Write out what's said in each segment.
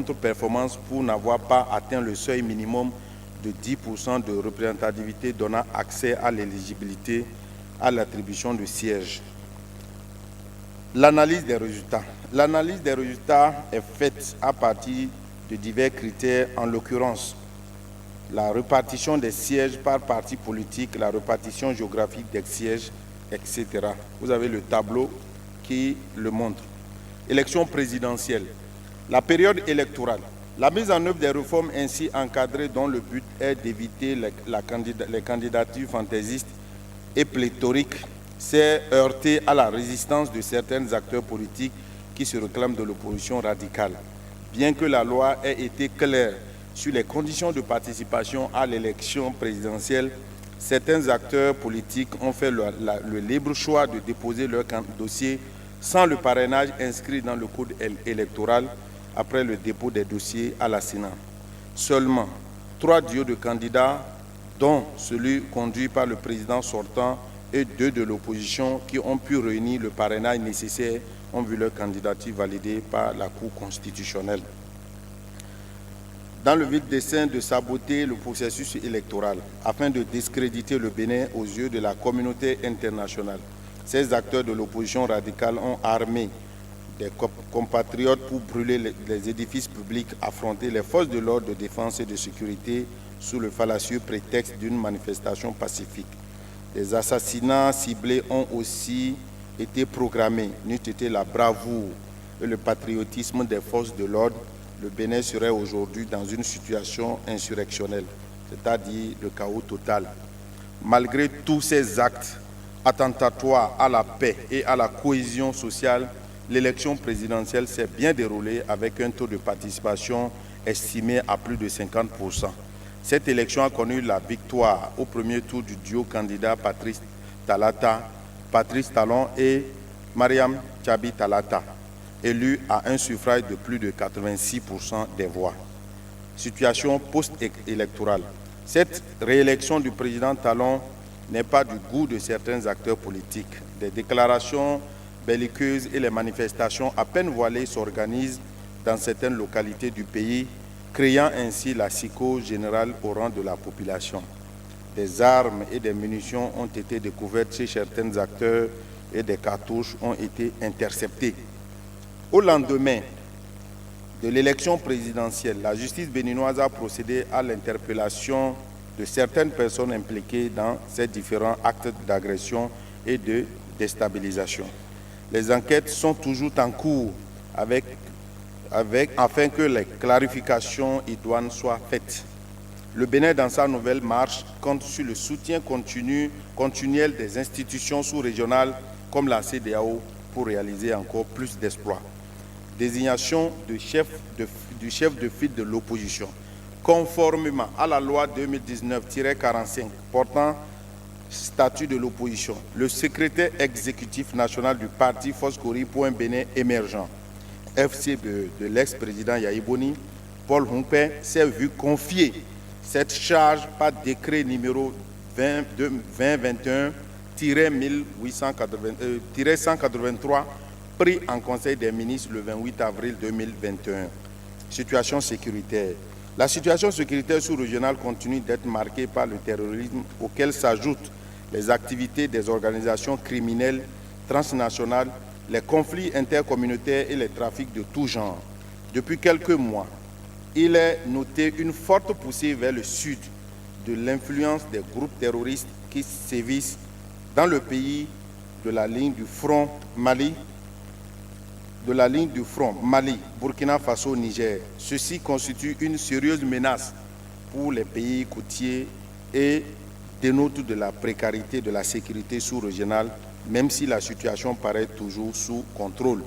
contre-performance pour n'avoir pas atteint le seuil minimum de 10% de représentativité donnant accès à l'éligibilité à l'attribution de sièges. L'analyse des résultats. L'analyse des résultats est faite à partir de divers critères, en l'occurrence la répartition des sièges par parti politique, la répartition géographique des sièges, etc. Vous avez le tableau qui le montre. Élection présidentielle. La période électorale. La mise en œuvre des réformes ainsi encadrées dont le but est d'éviter les candidatures fantaisistes et pléthoriques s'est heurtée à la résistance de certains acteurs politiques qui se réclament de l'opposition radicale. Bien que la loi ait été claire sur les conditions de participation à l'élection présidentielle, certains acteurs politiques ont fait le libre choix de déposer leur dossier sans le parrainage inscrit dans le code électoral après le dépôt des dossiers à la Sénat. Seulement 3 duos de candidats, dont celui conduit par le président sortant et 2 de l'opposition qui ont pu réunir le parrainage nécessaire, ont vu leur candidature validée par la Cour constitutionnelle. Dans le vif dessein de saboter le processus électoral afin de discréditer le Bénin aux yeux de la communauté internationale, ces acteurs de l'opposition radicale ont armé des compatriotes pour brûler les édifices publics, affronter les forces de l'ordre de défense et de sécurité sous le fallacieux prétexte d'une manifestation pacifique. Des assassinats ciblés ont aussi été programmés. N'eût été la bravoure et le patriotisme des forces de l'ordre, le Bénin serait aujourd'hui dans une situation insurrectionnelle, c'est-à-dire le chaos total. Malgré tous ces actes attentatoires à la paix et à la cohésion sociale, l'élection présidentielle s'est bien déroulée avec un taux de participation estimé à plus de 50%. Cette élection a connu la victoire au premier tour du duo candidat Patrice Talon et Mariam Tchabi Talata, élu à un suffrage de plus de 86% des voix. Situation post-électorale. Cette réélection du président Talon n'est pas du goût de certains acteurs politiques. Des déclarations belliqueuses et les manifestations à peine voilées s'organisent dans certaines localités du pays, créant ainsi la psychose générale au rang de la population. Des armes et des munitions ont été découvertes chez certains acteurs et des cartouches ont été interceptées. Au lendemain de l'élection présidentielle, la justice béninoise a procédé à l'interpellation de certaines personnes impliquées dans ces différents actes d'agression et de déstabilisation. Les enquêtes sont toujours en cours afin que les clarifications idoines soient faites. Le Bénin, dans sa nouvelle marche, compte sur le soutien continuel des institutions sous-régionales comme la CEDEAO pour réaliser encore plus d'exploits. Désignation du chef de file de l'opposition. Conformément à la loi 2019-45 portant statut de l'opposition, le secrétaire exécutif national du parti Foscori pour un Bénin émergent, FCBE, de l'ex-président Yaïboni, Paul Humpé, s'est vu confier cette charge par décret numéro 2021-183 pris en Conseil des ministres le 28 avril 2021. Situation sécuritaire. La situation sécuritaire sous-régionale continue d'être marquée par le terrorisme auquel s'ajoutent les activités des organisations criminelles transnationales, les conflits intercommunautaires et les trafics de tout genre. Depuis quelques mois, il est noté une forte poussée vers le sud de l'influence des groupes terroristes qui sévissent dans le pays de la ligne du front Mali, Burkina Faso, Niger. Ceci constitue une sérieuse menace pour les pays côtiers et dénote de la précarité de la sécurité sous-régionale, même si la situation paraît toujours sous contrôle.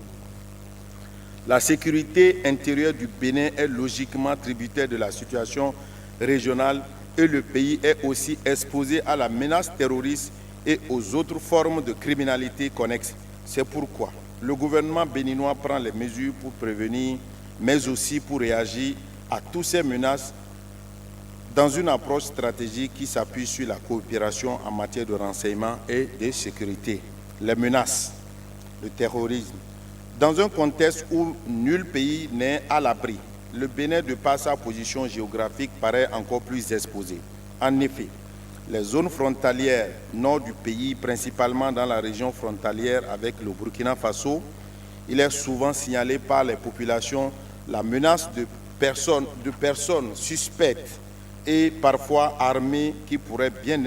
La sécurité intérieure du Bénin est logiquement tributaire de la situation régionale et le pays est aussi exposé à la menace terroriste et aux autres formes de criminalité connexes. C'est pourquoi le gouvernement béninois prend les mesures pour prévenir, mais aussi pour réagir à toutes ces menaces dans une approche stratégique qui s'appuie sur la coopération en matière de renseignement et de sécurité. Les menaces, le terrorisme. Dans un contexte où nul pays n'est à l'abri, le Bénin, de par sa position géographique, paraît encore plus exposé. En effet, les zones frontalières nord du pays, principalement dans la région frontalière avec le Burkina Faso, il est souvent signalé par les populations la menace de personnes suspectes et parfois armées qui pourraient bien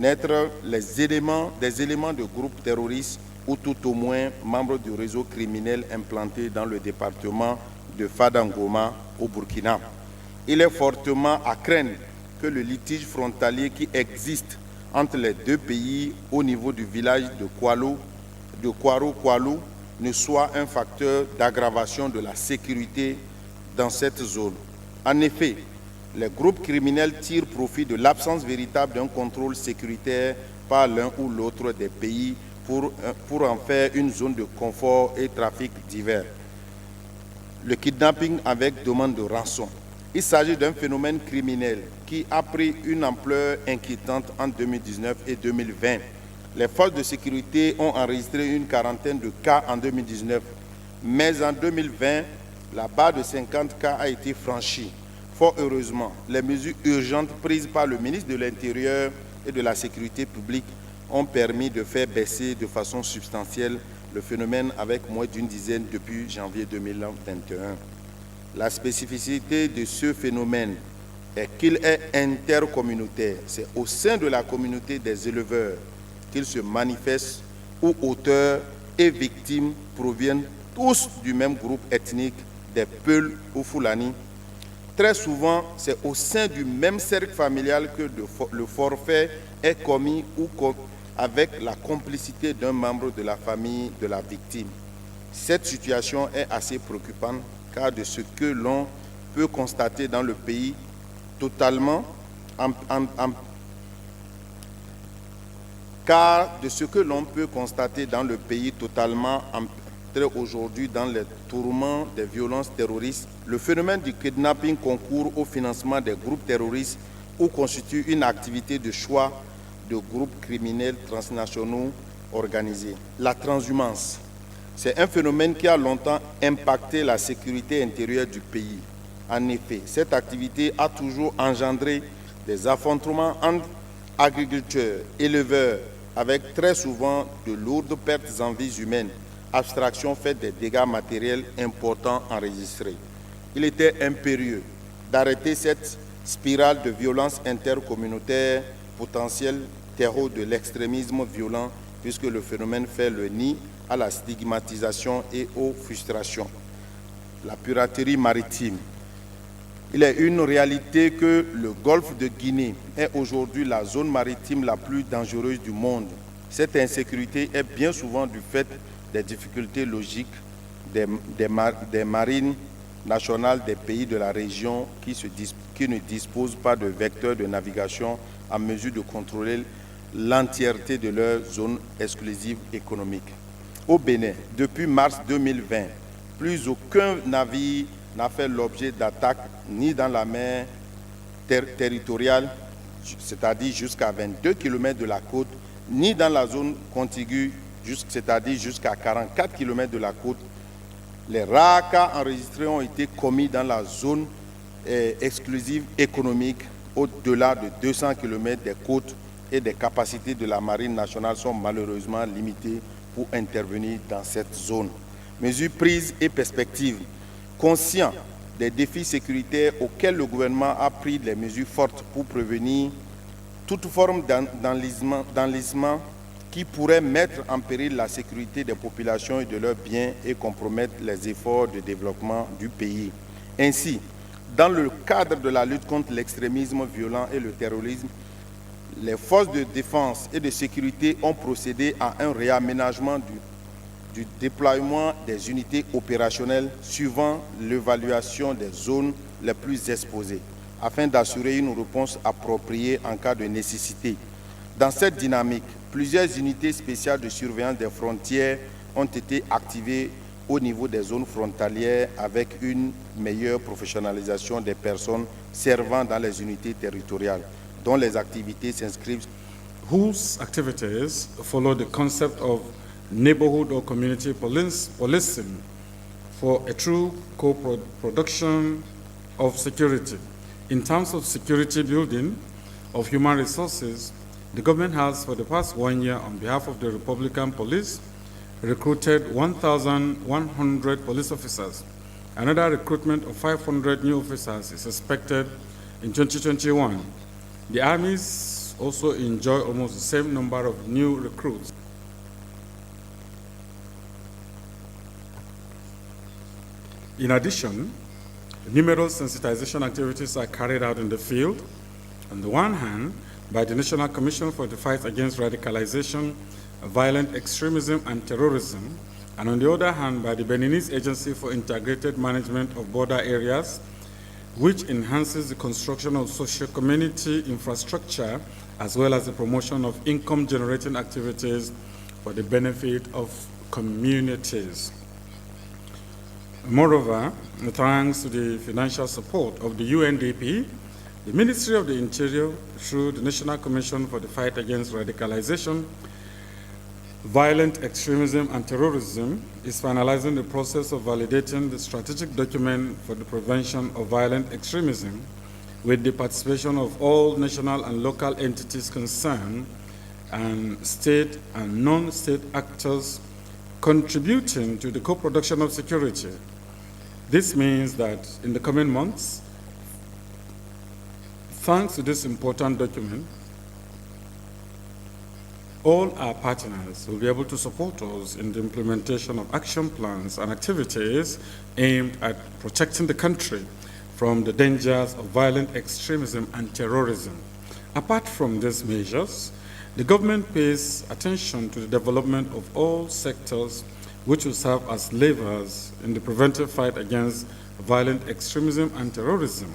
être des éléments de groupes terroristes ou tout au moins membres du réseau criminel implanté dans le département de Fadangoma au Burkina. Il est fortement à craindre que le litige frontalier qui existe entre les deux pays au niveau du village de Kwaro-Kwalou ne soit un facteur d'aggravation de la sécurité dans cette zone. En effet, les groupes criminels tirent profit de l'absence véritable d'un contrôle sécuritaire par l'un ou l'autre des pays pour en faire une zone de confort et trafic divers. Le kidnapping avec demande de rançon. Il s'agit d'un phénomène criminel qui a pris une ampleur inquiétante en 2019 et 2020. Les forces de sécurité ont enregistré une quarantaine de cas en 2019, mais en 2020, la barre de 50 cas a été franchie. Fort heureusement, les mesures urgentes prises par le ministre de l'Intérieur et de la Sécurité publique ont permis de faire baisser de façon substantielle le phénomène avec moins d'une dizaine depuis janvier 2021. La spécificité de ce phénomène est qu'il est intercommunautaire. C'est au sein de la communauté des éleveurs qu'il se manifeste, où auteurs et victimes proviennent tous du même groupe ethnique, des Peuls ou Fulani. Très souvent, c'est au sein du même cercle familial que le forfait est commis ou avec la complicité d'un membre de la famille de la victime. Cette situation est assez préoccupante car de ce que l'on peut constater dans le pays totalement entré aujourd'hui dans les tourments des violences terroristes, le phénomène du kidnapping concourt au financement des groupes terroristes ou constitue une activité de choix de groupes criminels transnationaux organisés. La transhumance, c'est un phénomène qui a longtemps impacté la sécurité intérieure du pays. En effet, cette activité a toujours engendré des affrontements entre agriculteurs, éleveurs, avec très souvent de lourdes pertes en vies humaines, abstraction faite des dégâts matériels importants enregistrés. Il était impérieux d'arrêter cette spirale de violence intercommunautaire potentiel terreau de l'extrémisme violent, puisque le phénomène fait le nid à la stigmatisation et aux frustrations. La piraterie maritime. Il est une réalité que le golfe de Guinée est aujourd'hui la zone maritime la plus dangereuse du monde. Cette insécurité est bien souvent du fait des difficultés logiques des marines nationales des pays de la région qui ne disposent pas de vecteurs de navigation en mesure de contrôler l'entièreté de leur zone exclusive économique. Au Bénin, depuis mars 2020, plus aucun navire n'a fait l'objet d'attaques ni dans la mer territoriale, c'est-à-dire jusqu'à 22 km de la côte, ni dans la zone contiguë, c'est-à-dire jusqu'à 44 km de la côte. Les rares cas enregistrés ont été commis dans la zone exclusive économique au-delà de 200 km des côtes et des capacités de la marine nationale sont malheureusement limitées pour intervenir dans cette zone. Mesures prises et perspectives. Conscient des défis sécuritaires auxquels le gouvernement a pris des mesures fortes pour prévenir toute forme d'enlisement qui pourrait mettre en péril la sécurité des populations et de leurs biens et compromettre les efforts de développement du pays. Ainsi, dans le cadre de la lutte contre l'extrémisme violent et le terrorisme, les forces de défense et de sécurité ont procédé à un réaménagement du déploiement des unités opérationnelles suivant l'évaluation des zones les plus exposées, afin d'assurer une réponse appropriée en cas de nécessité. Dans cette dynamique, plusieurs unités spéciales de surveillance des frontières ont été activées au niveau des zones frontalières avec une meilleure professionnalisation des personnes servant dans les unités territoriales, dont les activités s'inscrivent. Whose activities follow the concept of neighborhood or community policing for a true co-production of security. In terms of security building of human resources, the government has, for the past 1 year, on behalf of the Republican Police, recruited 1,100 police officers. Another recruitment of 500 new officers is expected in 2021. The armies also enjoy almost the same number of new recruits. In addition, numerous sensitization activities are carried out in the field. On the one hand, by the National Commission for the Fight Against Radicalization, Violent Extremism and Terrorism, and on the other hand, by the Beninese Agency for Integrated Management of Border Areas, which enhances the construction of social community infrastructure as well as the promotion of income-generating activities for the benefit of communities. Moreover, thanks to the financial support of the UNDP, the Ministry of the Interior, through the National Commission for the Fight Against Radicalization, Violent Extremism and Terrorism, is finalizing the process of validating the strategic document for the prevention of violent extremism with the participation of all national and local entities concerned and state and non-state actors contributing to the co-production of security. This means that in the coming months, thanks to this important document, all our partners will be able to support us in the implementation of action plans and activities aimed at protecting the country from the dangers of violent extremism and terrorism. Apart from these measures, the government pays attention to the development of all sectors which will serve as levers in the preventive fight against violent extremism and terrorism.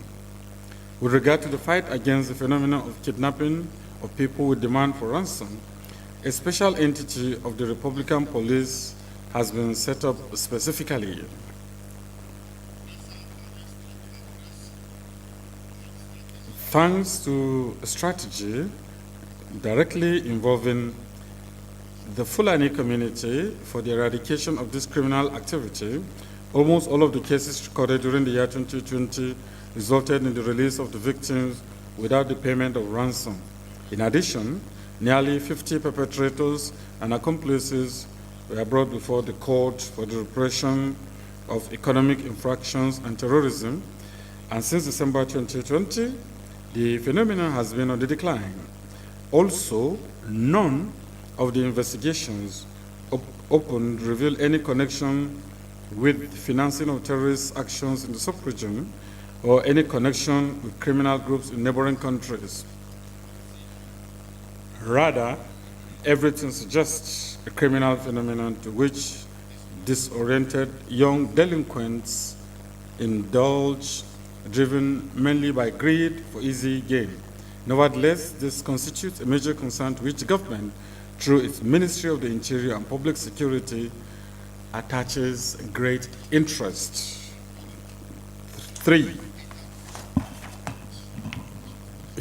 With regard to the fight against the phenomenon of kidnapping of people with demand for ransom, a special entity of the Republican Police has been set up specifically. Thanks to a strategy directly involving the Fulani community for the eradication of this criminal activity, almost all of the cases recorded during the year 2020 resulted in the release of the victims without the payment of ransom. In addition, nearly 50 perpetrators and accomplices were brought before the court for the repression of economic infractions and terrorism, and since December 2020, the phenomenon has been on the decline. Also, none of the investigations opened reveal any connection with financing of terrorist actions in the sub-region or any connection with criminal groups in neighboring countries. Rather, everything suggests a criminal phenomenon to which disoriented young delinquents indulge, driven mainly by greed for easy gain. Nevertheless, this constitutes a major concern to which the government, through its Ministry of the Interior and Public Security, attaches great interest. 3.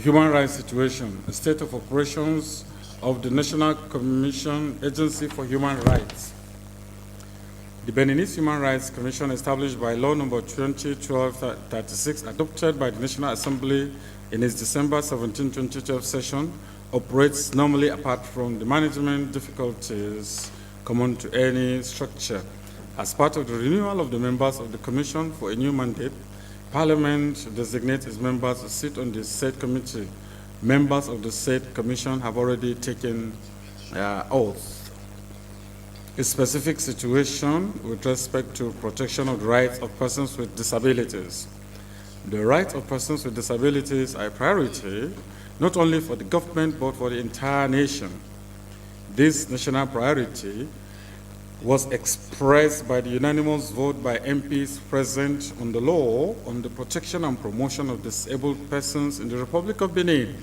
Human rights situation, the state of operations of the National Commission Agency for Human Rights. The Beninese Human Rights Commission, established by Law Number 2012-36, adopted by the National Assembly in its December 17, 2012 session, operates normally apart from the management difficulties common to any structure. As part of the renewal of the members of the Commission for a new mandate, Parliament designates its members to sit on the said committee. Members of the said commission have already taken oath. A specific situation with respect to protection of the rights of persons with disabilities. The rights of persons with disabilities are a priority, not only for the government, but for the entire nation. This national priority was expressed by the unanimous vote by MPs present on the law on the protection and promotion of disabled persons in the Republic of Benin.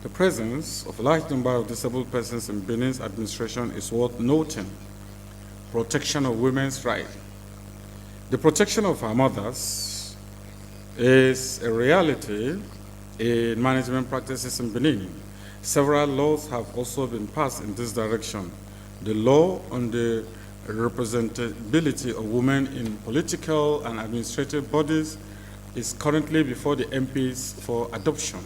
The presence of a large number of disabled persons in Benin's administration is worth noting. Protection of women's rights. The protection of our mothers is a reality in management practices in Benin. Several laws have also been passed in this direction. The law on the representability of women in political and administrative bodies is currently before the MPs for adoption.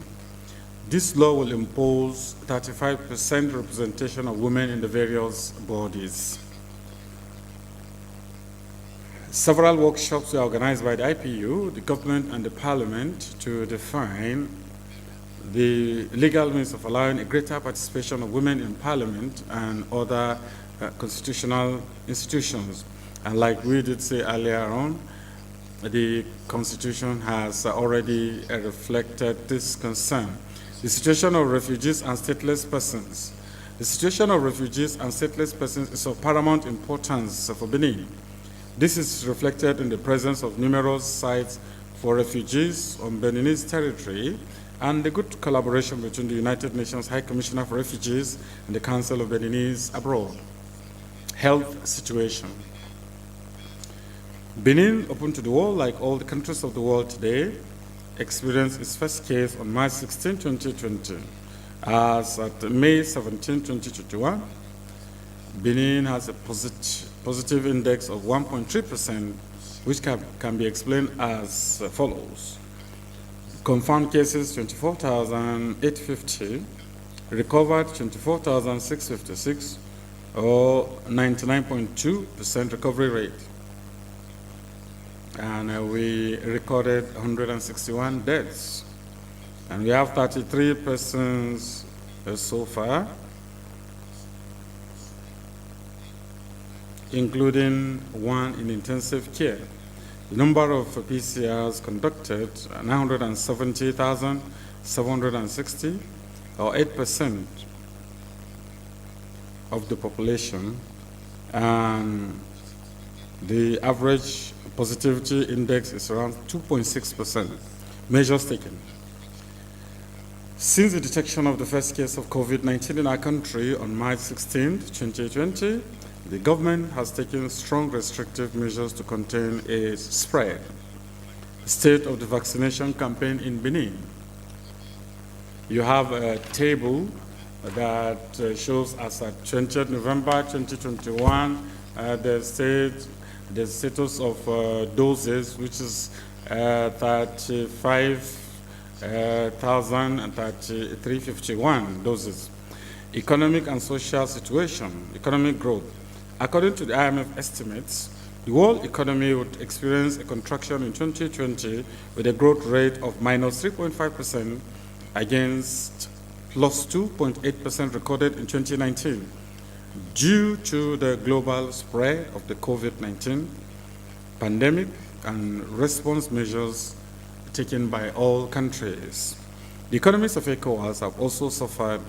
This law will impose 35% representation of women in the various bodies. Several workshops were organized by the IPU, the government, and the parliament to define the legal means of allowing a greater participation of women in parliament and other constitutional institutions. And like we did say earlier on, the Constitution has already reflected this concern. The situation of refugees and stateless persons. The situation of refugees and stateless persons is of paramount importance for Benin. This is reflected in the presence of numerous sites for refugees on Beninese territory and the good collaboration between the United Nations High Commissioner for Refugees and the Council of Beninese abroad. Health situation. Benin, open to the world, like all the countries of the world today, experienced its first case on March 16, 2020. As at May 17, 2021, Benin has a positive index of 1.3%, which can be explained as follows. Confirmed cases 24,850, recovered 24,656, or 99.2% recovery rate. And we recorded 161 deaths. And we have 33 persons so far, including one in intensive care. The number of PCRs conducted, 970,760, or 8% of the population, and the average positivity index is around 2.6%. Measures taken. Since the detection of the first case of COVID-19 in our country on March 16, 2020, the government has taken strong restrictive measures to contain its spread. State of the vaccination campaign in Benin. You have a table that shows us at 20th November 2021 the status of doses, which is 35,351 doses. Economic and social situation, economic growth. According to the IMF estimates, the world economy would experience a contraction in 2020 with a growth rate of minus 3.5% against plus 2.8% recorded in 2019 due to the global spread of the COVID-19 pandemic and response measures taken by all countries. The economies of ECOWAS have also suffered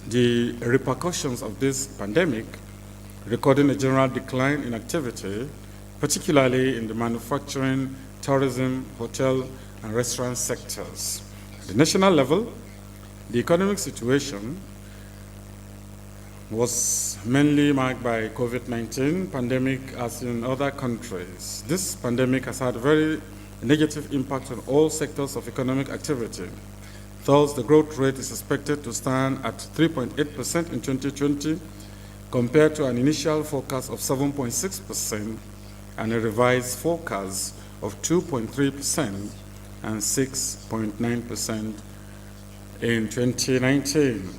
the repercussions of this pandemic, recording a general decline in activity, particularly in the manufacturing, tourism, hotel, and restaurant sectors. At the national level, the economic situation was mainly marked by COVID-19 pandemic as in other countries. This pandemic has had a very negative impact on all sectors of economic activity. Thus, the growth rate is expected to stand at 3.8% in 2020 compared to an initial forecast of 7.6% and a revised forecast of 2.3% and 6.9% in 2019.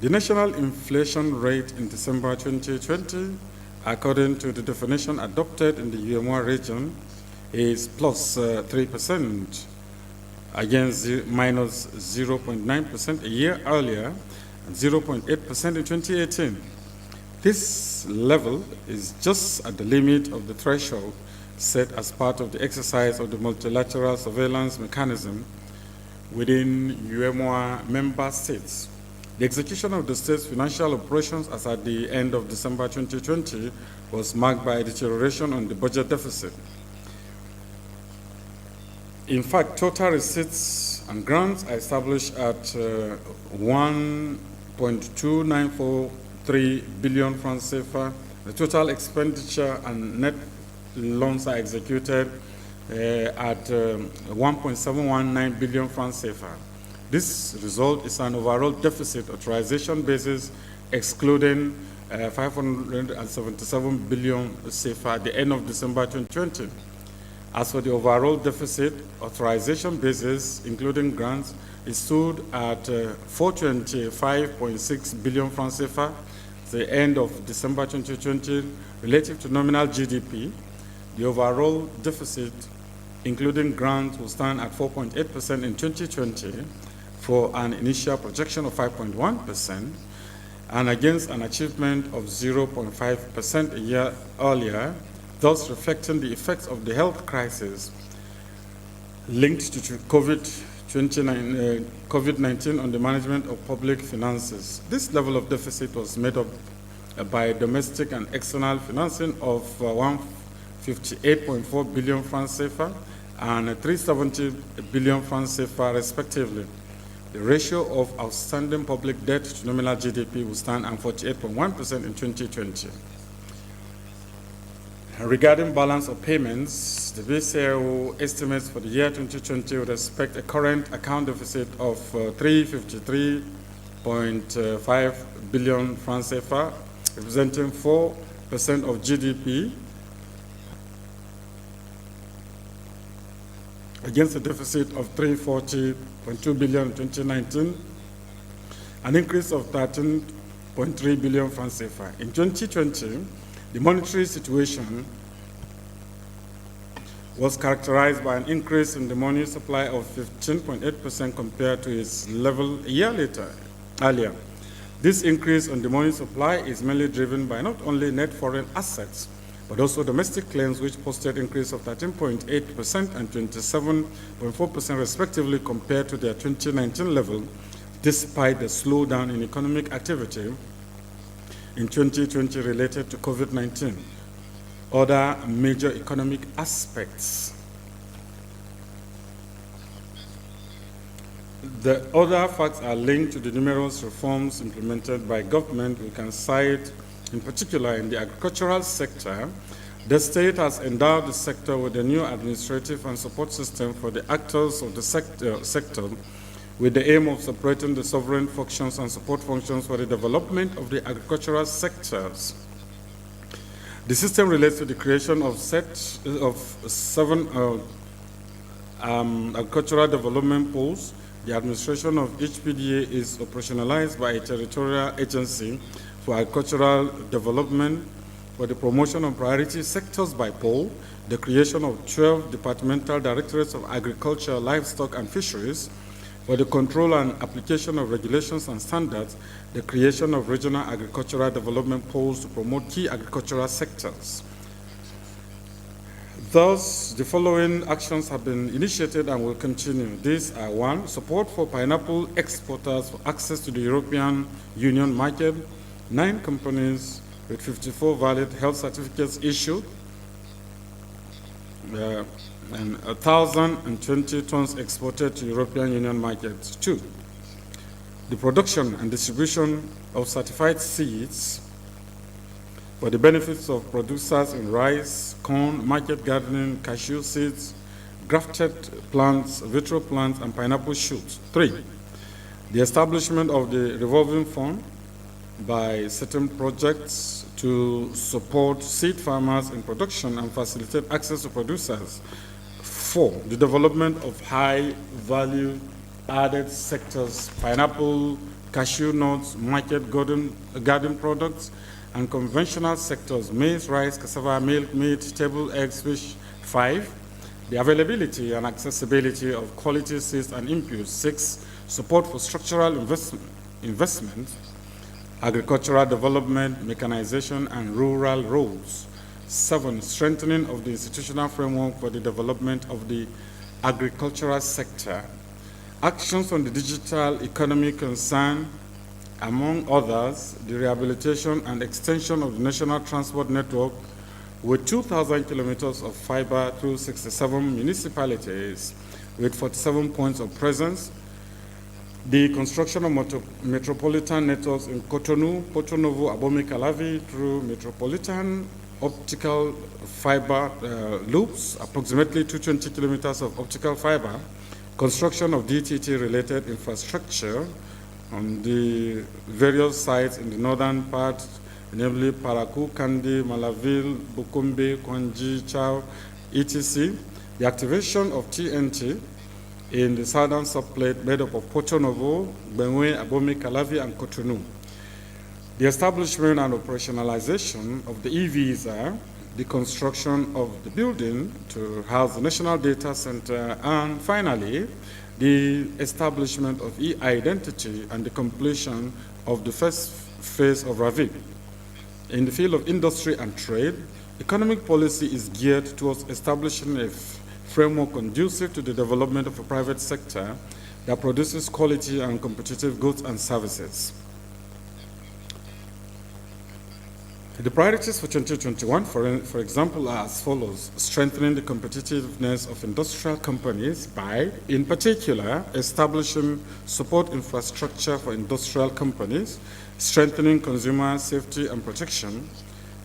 The national inflation rate in December 2020, according to the definition adopted in the UMR region, is plus 3% against minus 0.9% a year earlier and 0.8% in 2018. This level is just at the limit of the threshold set as part of the exercise of the multilateral surveillance mechanism within UMR member states. The execution of the state's financial operations as at the end of December 2020 was marked by a deterioration on the budget deficit. In fact, total receipts and grants are established at 1.2943 billion francs CFA. The total expenditure and net loans are executed at 1.719 billion francs CFA. This result is an overall deficit authorization basis, excluding 577 billion CFA at the end of December 2020. As for the overall deficit, authorization basis, including grants, it stood at 425.6 billion francs CFA at the end of December 2020. Relative to nominal GDP, the overall deficit, including grants, will stand at 4.8% in 2020 for an initial projection of 5.1%, and against an achievement of 0.5% a year earlier, thus reflecting the effects of the health crisis linked to COVID-19 on the management of public finances. This level of deficit was made up by domestic and external financing of 158.4 billion francs CFA and 370 billion francs CFA respectively. The ratio of outstanding public debt to nominal GDP will stand at 48.1% in 2020. Regarding balance of payments, the BCAO estimates for the year 2020 with respect a current account deficit of 353.5 billion francs CFA, representing 4% of GDP, against a deficit of 340.2 billion in 2019, an increase of 13.3 billion francs CFA. In 2020, the monetary situation was characterized by an increase in the money supply of 15.8% compared to its level a year earlier. This increase in the money supply is mainly driven by not only net foreign assets, but also domestic claims, which posted an increase of 13.8% and 27.4% respectively compared to their 2019 level, despite the slowdown in economic activity in 2020 related to COVID-19. Other major economic aspects. The other facts are linked to the numerous reforms implemented by government. We can cite, in particular, in the agricultural sector, the state has endowed the sector with a new administrative and support system for the actors of the sector with the aim of separating the sovereign functions and support functions for the development of the agricultural sectors. The system relates to the creation of 7 agricultural development posts. The administration of each PDA is operationalized by a territorial agency for agricultural development, for the promotion of priority sectors by pole, the creation of 12 departmental directorates of agriculture, livestock, and fisheries, for the control and application of regulations and standards, the creation of regional agricultural development poles to promote key agricultural sectors. Thus, the following actions have been initiated and will continue. These are: 1, support for pineapple exporters for access to the European Union market. 9 companies with 54 valid health certificates issued, and 1,020 tons exported to European Union markets. 2, the production and distribution of certified seeds for the benefits of producers in rice, corn, market gardening, cashew seeds, grafted plants, vitro plants, and pineapple shoots. 3, the establishment of the revolving fund by certain projects to support seed farmers in production and facilitate access to producers. 4, the development of high-value added sectors, pineapple, cashew nuts, market garden products, and conventional sectors, maize, rice, cassava, milk, meat, table eggs, fish. 5, the availability and accessibility of quality seeds and inputs. 6, support for structural investment, agricultural development, mechanization, and rural roads. 7, strengthening of the institutional framework for the development of the agricultural sector. Actions on the digital economy concern, among others, the rehabilitation and extension of the national transport network with 2,000 kilometers of fiber through 67 municipalities with 47 points of presence, the construction of metropolitan networks in Cotonou, Porto Novo, Abomey, Calavi through metropolitan optical fiber loops, approximately 220 kilometers of optical fiber, construction of DTT-related infrastructure on the various sites in the northern part namely Parakou, Kandi, Malaville, Bukumbi, Kwanji, Chao, etc., the activation of TNT in the southern subplate made up of Porto Novo, Benue, Abomey, Calavi, and Cotonou, the establishment and operationalization of the e-visa, the construction of the building to house the National Data Center, and finally, the establishment of e-identity and the completion of the first phase of RAVIC. In the field of industry and trade, economic policy is geared towards establishing a framework conducive to the development of a private sector that produces quality and competitive goods and services. The priorities for 2021, for example, are as follows: strengthening the competitiveness of industrial companies by, in particular, establishing support infrastructure for industrial companies, strengthening consumer safety and protection,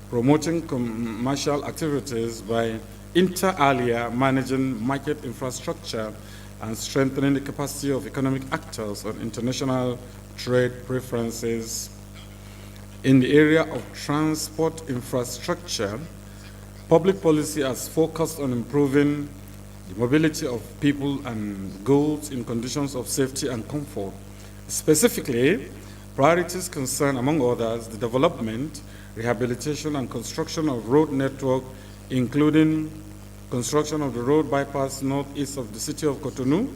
promoting commercial activities by inter alia managing market infrastructure, and strengthening the capacity of economic actors on international trade preferences. In the area of transport infrastructure, public policy has focused on improving the mobility of people and goods in conditions of safety and comfort. Specifically, priorities concern, among others, the development, rehabilitation, and construction of road network, including construction of the road bypass northeast of the city of Cotonou,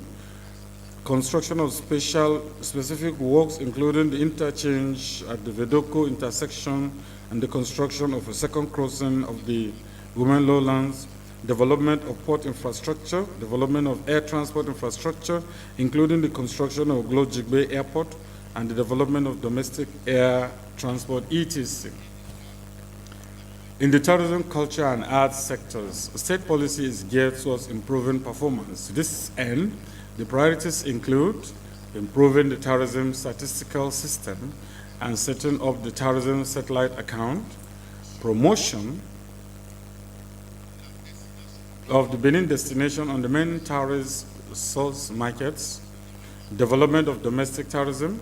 construction of specific works, including the interchange at the Vedoko intersection and the construction of a second crossing of the Women Lowlands, development of port infrastructure, development of air transport infrastructure, including the construction of Glo-Jigbe Airport, and the development of domestic air transport, etc. In the tourism, culture, and arts sectors, state policy is geared towards improving performance. To this end, the priorities include improving the tourism statistical system and setting up the tourism satellite account, promotion of the Benin destination on the main tourist source markets, development of domestic tourism,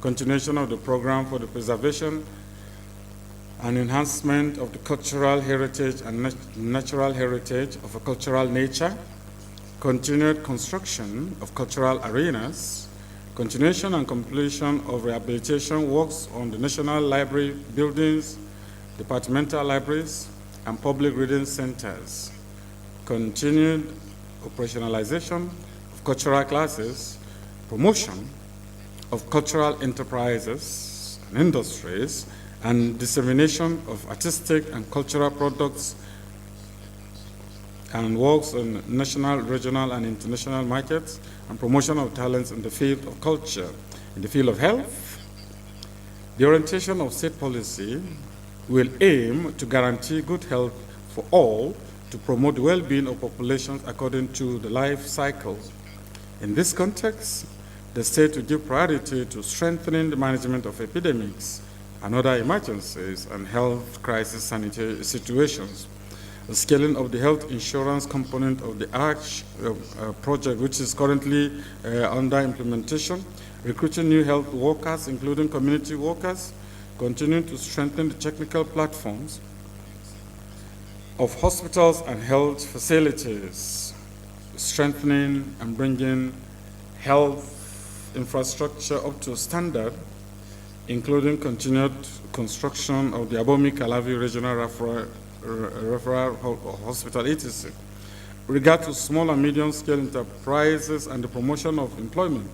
continuation of the program for the preservation and enhancement of the cultural heritage and natural heritage of a cultural nature, continued construction of cultural arenas, continuation and completion of rehabilitation works on the National Library buildings, departmental libraries, and public reading centers, continued operationalization of cultural classes, promotion of cultural enterprises and industries, and dissemination of artistic and cultural products and works on national, regional, and international markets, and promotion of talents in the field of culture. In the field of health, the orientation of state policy will aim to guarantee good health for all, to promote the well-being of populations according to the life cycle. In this context, the state will give priority to strengthening the management of epidemics and other emergencies and health crisis sanitary situations. The scaling of the health insurance component of the ARCH project, which is currently under implementation, recruiting new health workers, including community workers, continuing to strengthen the technical platforms of hospitals and health facilities, strengthening and bringing health infrastructure up to standard, including continued construction of the Abomey-Calavi Regional Referral Hospital, etc. With regard to small and medium-scale enterprises and the promotion of employment,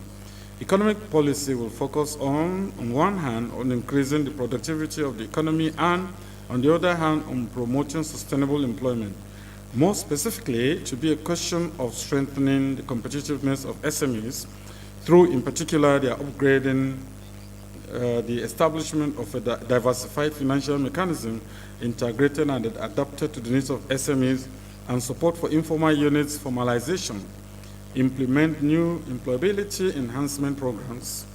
economic policy will focus on one hand, on increasing the productivity of the economy, and on the other hand, on promoting sustainable employment. More specifically, to be a question of strengthening the competitiveness of SMEs through, in particular, their upgrading, the establishment of a diversified financial mechanism integrated and adapted to the needs of SMEs, and support for informal units formalization, implement new employability enhancement programs,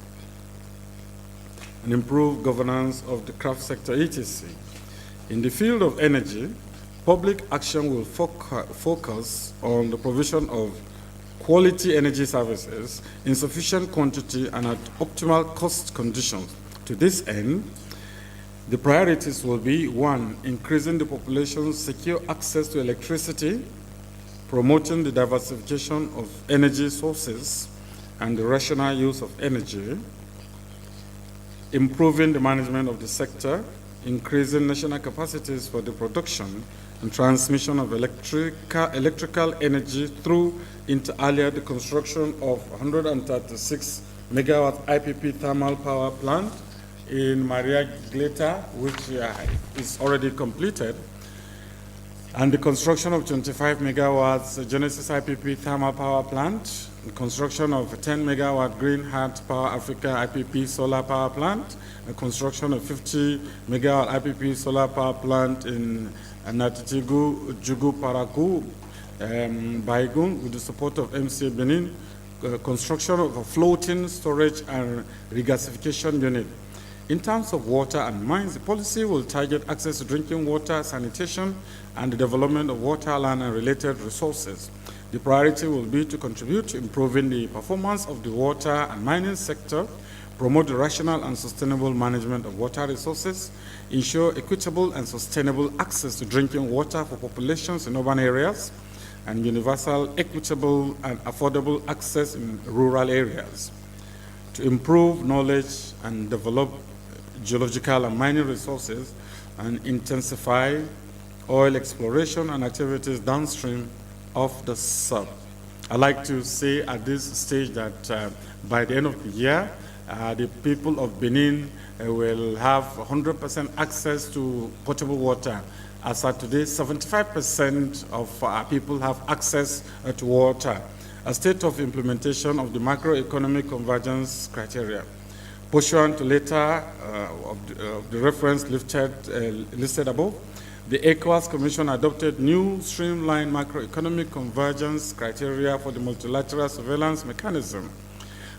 and improve governance of the craft sector, etc. In the field of energy, public action will focus on the provision of quality energy services in sufficient quantity and at optimal cost conditions. To this end, The priorities will be: 1, increasing the population's secure access to electricity, promoting the diversification of energy sources and the rational use of energy, improving the management of the sector, increasing national capacities for the production and transmission of electrical energy through, inter alia, the construction of 136 megawatt IPP thermal power plant in Maria Gleta, which is already completed, and the construction of 25 megawatts Genesis IPP thermal power plant, the construction of a 10 megawatt Green Heart Power Africa IPP solar power plant, the construction of 50 megawatt IPP solar power plant in Natitigu, Jugu, Paragu, Baigun, with the support of MCA Benin, construction of a floating storage and regasification unit. In terms of water and mines, the policy will target access to drinking water, sanitation, and the development of water, land, and related resources. The priority will be to contribute to improving the performance of the water and mining sector, promote the rational and sustainable management of water resources, ensure equitable and sustainable access to drinking water for populations in urban areas, and universal, equitable, and affordable access in rural areas. To improve knowledge and develop geological and mining resources, and intensify oil exploration and activities downstream of the sub. I'd like to say at this stage that by the end of the year, the people of Benin will have 100% access to potable water. As of today, 75% of our people have access to water. A state of implementation of the macroeconomic convergence criteria. Pursuant to later of the reference listed above, the ECOWAS Commission adopted new streamlined macroeconomic convergence criteria for the multilateral surveillance mechanism.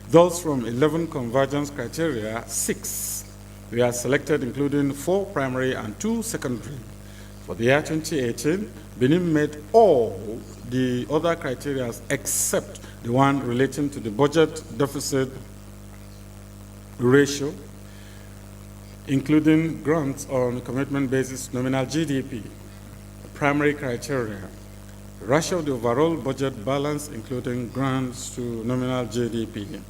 Those from 11 convergence criteria, 6 were selected, including 4 primary and 2 secondary. For the year 2018, Benin met all the other criteria except the one relating to the budget deficit ratio, including grants on commitment basis nominal GDP, primary criteria, ratio of the overall budget balance, including grants to nominal GDP.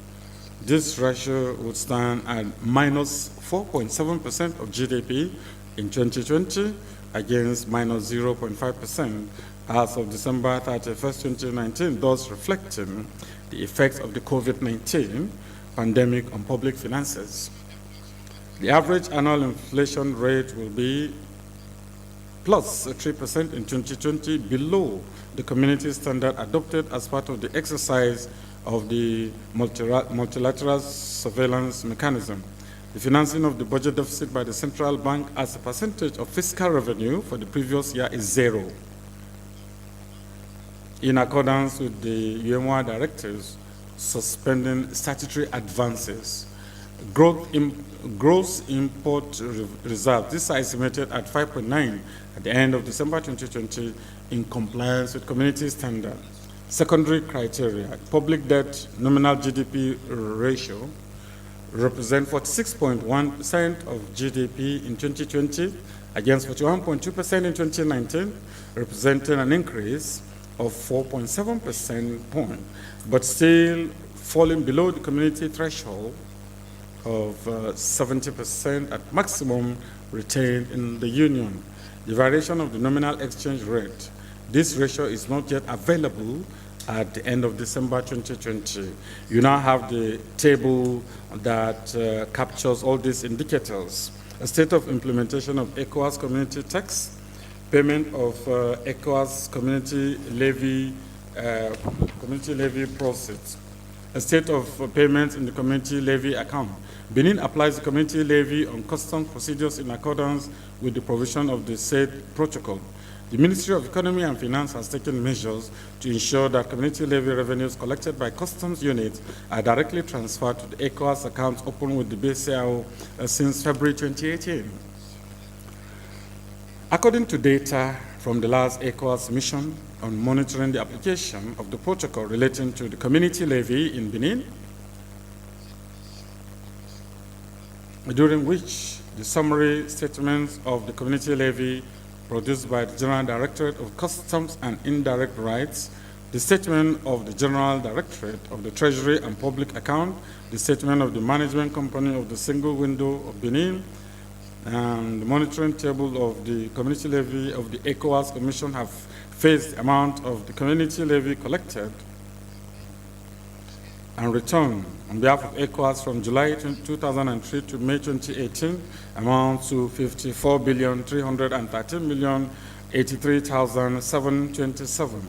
This ratio would stand at minus 4.7% of GDP in 2020 against minus 0.5% as of December 31st, 2019, thus reflecting the effects of the COVID-19 pandemic on public finances. The average annual inflation rate will be plus 3% in 2020, below the community standard adopted as part of the exercise of the multilateral surveillance mechanism. The financing of the budget deficit by the central bank as a percentage of fiscal revenue for the previous year is 0. In accordance with the UMOA directives, suspending statutory advances. Gross import reserve, these are estimated at 5.9 at the end of December 2020 in compliance with community standard. Secondary criteria, public debt nominal GDP ratio represent 46.1% of GDP in 2020 against 41.2% in 2019, representing an increase of 4.7% point, but still falling below the community threshold of 70% at maximum retained in the union. The variation of the nominal exchange rate, this ratio is not yet available at the end of December 2020. You now have the table that captures all these indicators. A state of implementation of ECOWAS community tax, payment of ECOWAS community levy proceeds, a state of payments in the community levy account. Benin applies the community levy on custom procedures in accordance with the provision of the said protocol. The Ministry of Economy and Finance has taken measures to ensure that community levy revenues collected by customs units are directly transferred to the ECOWAS accounts opened with the BCAO since February 2018. According to data from the last ECOWAS mission on monitoring the application of the protocol relating to the community levy in Benin, during which the summary statements of the community levy produced by the General Directorate of Customs and Indirect Rights, the statement of the General Directorate of the Treasury and Public Account, the statement of the Management Company of the Single Window of Benin, and the monitoring table of the community levy of the ECOWAS Commission have faced the amount of the community levy collected and returned on behalf of ECOWAS from July 2003 to May 2018 amounts to 54,313,083,727.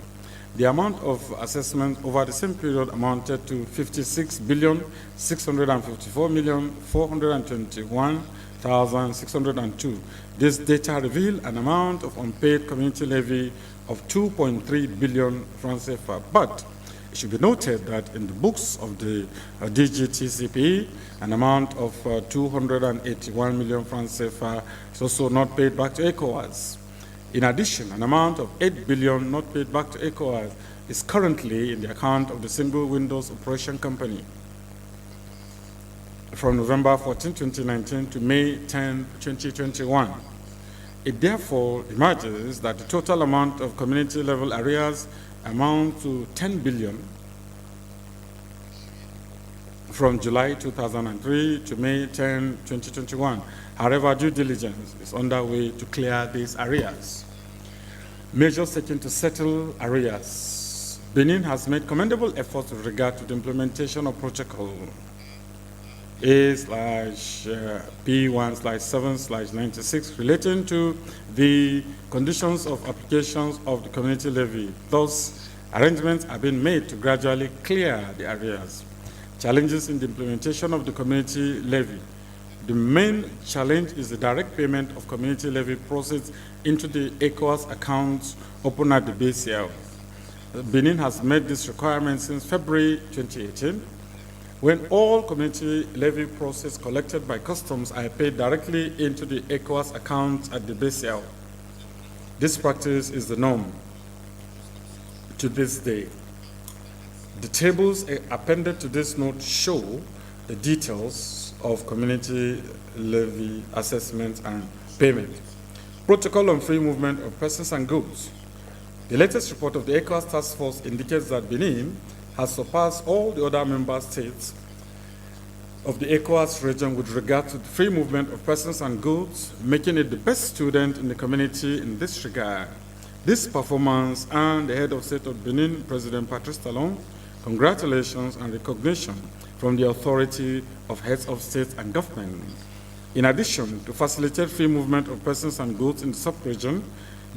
The amount of assessment over the same period amounted to 56,654,421,602. This data reveal an amount of unpaid community levy of 2.3 billion francs CFA. But it should be noted that in the books of the DGTCP, an amount of 281 million francs CFA is also not paid back to ECOWAS. In addition, an amount of 8 billion not paid back to ECOWAS is currently in the account of the Single Windows Operation Company from November 14, 2019 to May 10, 2021. It therefore emerges that the total amount of community level arrears amount to 10 billion from July 2003 to May 10, 2021. However, due diligence is underway to clear these arrears. Measures taken to settle arrears. Benin has made commendable efforts with regard to the implementation of Protocol A/P1/7/96 relating to the conditions of applications of the community levy. Thus, arrangements are being made to gradually clear the arrears. Challenges in the implementation of the community levy. The main challenge is the direct payment of community levy proceeds into the ECOWAS accounts open at the BCL. Benin has made this requirement since February 2018, when all community levy proceeds collected by customs are paid directly into the ECOWAS accounts at the BCL. This practice is the norm to this day. The tables appended to this note show the details of community levy assessment and payment. Protocol on free movement of persons and goods. The latest report of the ECOWAS Task Force indicates that Benin has surpassed all the other member states of the ECOWAS region with regard to the free movement of persons and goods, making it the best student in the community in this regard. This performance earned the head of state of Benin, President Patrice Talon, congratulations and recognition from the authority of heads of state and government. In addition, to facilitate free movement of persons and goods in the sub-region,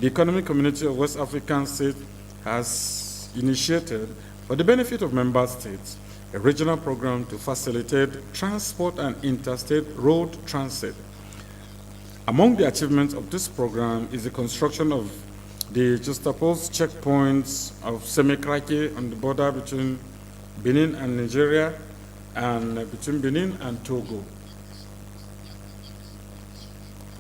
the Economic Community of West African States has initiated, for the benefit of member states, a regional program to facilitate transport and interstate road transit. Among the achievements of this program is the construction of the juxtaposed checkpoints of Semekrake on the border between Benin and Nigeria and between Benin and Togo.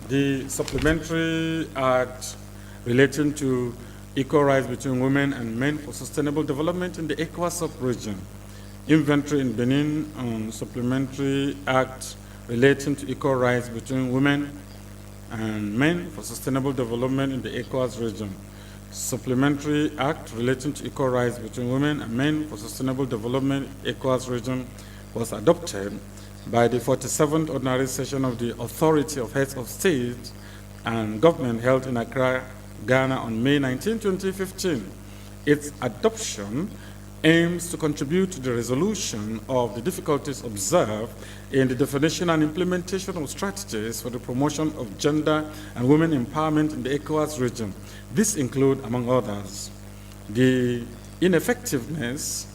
The supplementary act relating to equal rights between women and men for sustainable development in the ECOWAS sub-region. Inventory in Benin on supplementary act relating to equal rights between women and men for sustainable development in the ECOWAS region. Supplementary act relating to equal rights between women and men for sustainable development in ECOWAS region was adopted by the 47th Ordinary Session of the Authority of Heads of State and Government held in Accra, Ghana on May 19, 2015. Its adoption aims to contribute to the resolution of the difficulties observed in the definition and implementation of strategies for the promotion of gender and women empowerment in the ECOWAS region. This include, among others, the ineffectiveness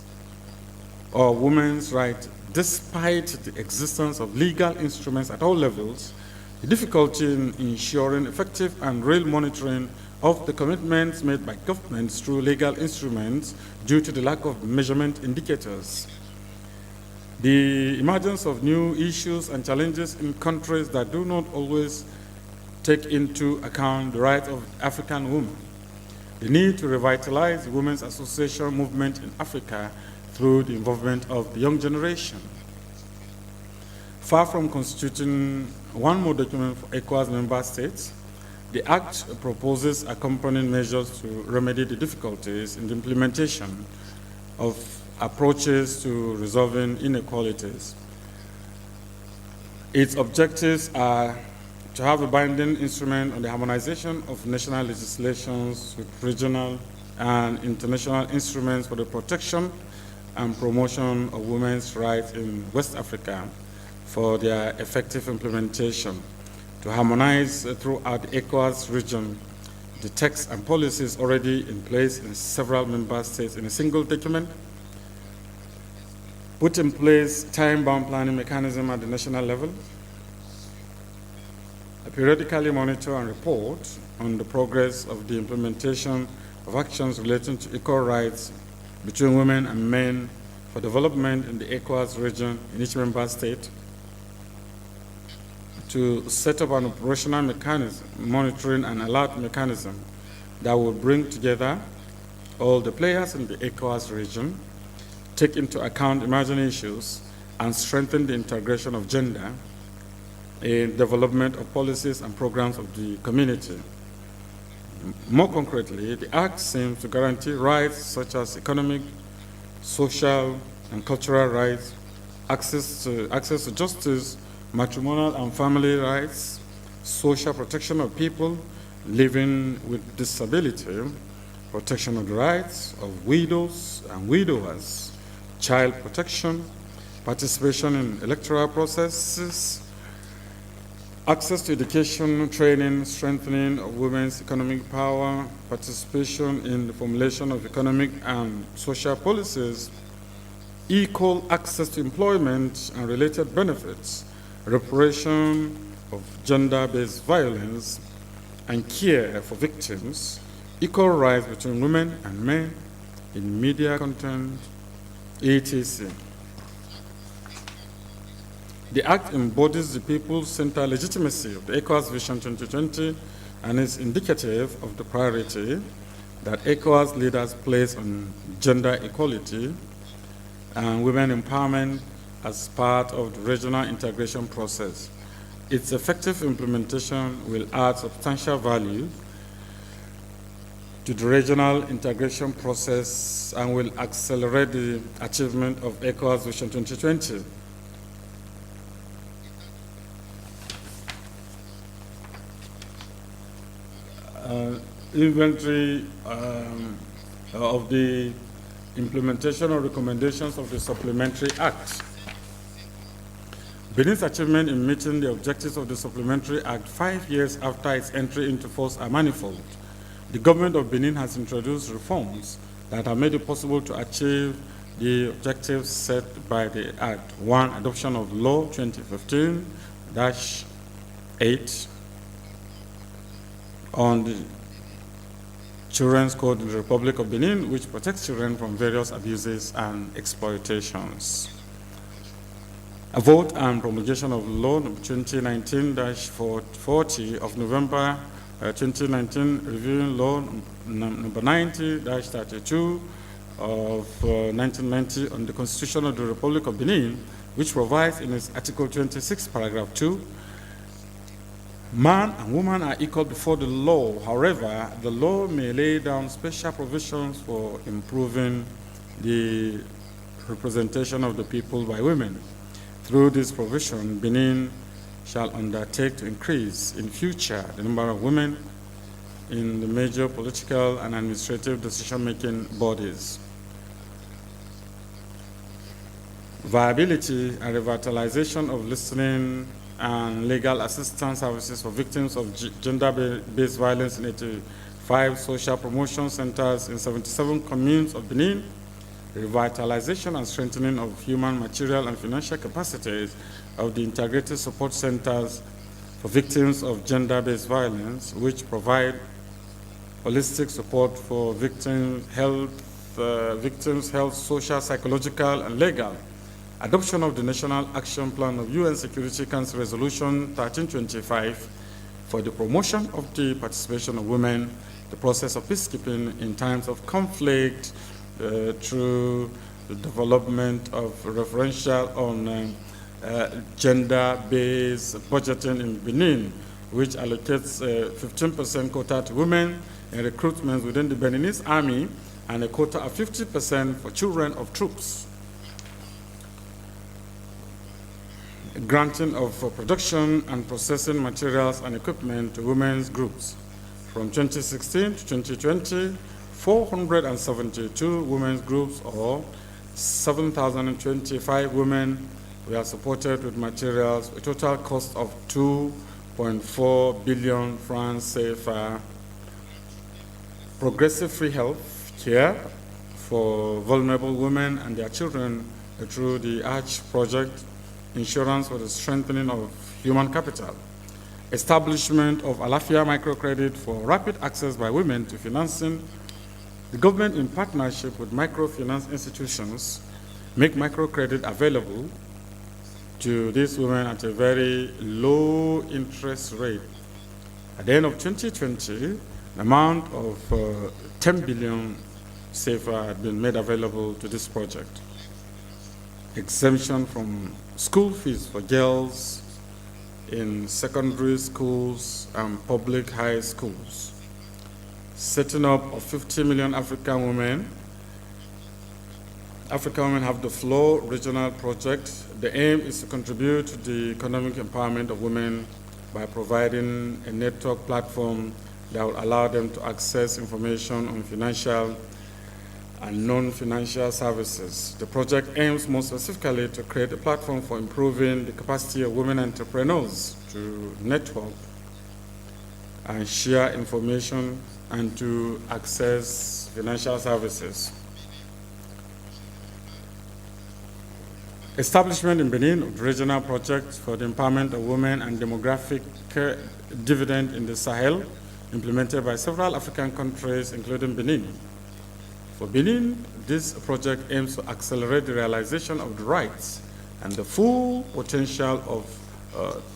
of women's rights despite the existence of legal instruments at all levels, the difficulty in ensuring effective and real monitoring of the commitments made by governments through legal instruments due to the lack of measurement indicators, the emergence of new issues and challenges in countries that do not always take into account the rights of African women, the need to revitalize the women's association movement in Africa through the involvement of the young generation. Far from constituting one more document for ECOWAS member states. The Act proposes accompanying measures to remedy the difficulties in the implementation of approaches to resolving inequalities. Its objectives are to have a binding instrument on the harmonization of national legislations with regional and international instruments for the protection and promotion of women's rights in West Africa for their effective implementation, to harmonize throughout the ECOWAS region the texts and policies already in place in several member states in a single document, put in place time-bound planning mechanism at the national level, periodically monitor and report on the progress of the implementation of actions relating to equal rights between women and men for development in the ECOWAS region in each member state, to set up an operational mechanism, monitoring and alert mechanism that will bring together all the players in the ECOWAS region, take into account emerging issues, and strengthen the integration of gender in development of policies and programs of the community. More concretely, the Act seems to guarantee rights such as economic, social, and cultural rights, access to justice, matrimonial and family rights, social protection of people living with disability, protection of the rights of widows and widowers, child protection, participation in electoral processes, access to education, training, strengthening of women's economic power, participation in the formulation of economic and social policies, equal access to employment and related benefits, reparation of gender-based violence, and care for victims, equal rights between women and men in media content, etc. The Act embodies the people-centered legitimacy of the ECOWAS Vision 2020 and is indicative of the priority that ECOWAS leaders place on gender equality and women empowerment as part of the regional integration process. Its effective implementation will add substantial value to the regional integration process and will accelerate the achievement of ECOWAS Vision 2020. Inventory of the implementation of recommendations of the Supplementary Act. Benin's achievement in meeting the objectives of the Supplementary Act 5 years after its entry into force are manifold. The government of Benin has introduced reforms that have made it possible to achieve the objectives set by the Act. 1, adoption of Law 2015-8 on the Children's Code in the Republic of Benin, which protects children from various abuses and exploitations. A vote and promulgation of Law 2019-40 of November 2019, reviewing Law number 90-32 of 1990 on the Constitution of the Republic of Benin, which provides in its Article 26, Paragraph 2, man and woman are equal before the law. However, the law may lay down special provisions for improving the representation of the people by women. Through this provision, Benin shall undertake to increase in future the number of women in the major political and administrative decision-making bodies. Viability and revitalization of listening and legal assistance services for victims of gender-based violence in 85 social promotion centers in 77 communes of Benin, revitalization and strengthening of human, material, and financial capacities of the integrated support centers for victims of gender-based violence, which provide holistic support for victims' health, social, psychological, and legal. Adoption of the National Action Plan of UN Security Council Resolution 1325 for the promotion of the participation of women, the process of peacekeeping in times of conflict through the development of referential on gender-based budgeting in Benin, which allocates 15% quota to women in recruitment within the Beninese army and a quota of 50% for children of troops. Granting of production and processing materials and equipment to women's groups. From 2016 to 2020, 472 women's groups, or 7,025 women, were supported with materials with a total cost of 2.4 billion francs CFA. Progressive free health care for vulnerable women and their children through the ARCH project, insurance for the strengthening of human capital, establishment of Alafia microcredit for rapid access by women to financing. The government, in partnership with microfinance institutions, make microcredit available to these women at a very low interest rate. At the end of 2020, an amount of 10 billion CFA had been made available to this project. Exemption from school fees for girls in secondary schools and public high schools. Setting up of 50 million African women. African Women Have the Floor regional project. The aim is to contribute to the economic empowerment of women by providing a network platform that will allow them to access information on financial and non-financial services. The project aims more specifically to create a platform for improving the capacity of women entrepreneurs to network and share information and to access financial services. Establishment in Benin of regional projects for the empowerment of women and demographic dividend in the Sahel, implemented by several African countries, including Benin. For Benin, this project aims to accelerate the realization of the rights and the full potential of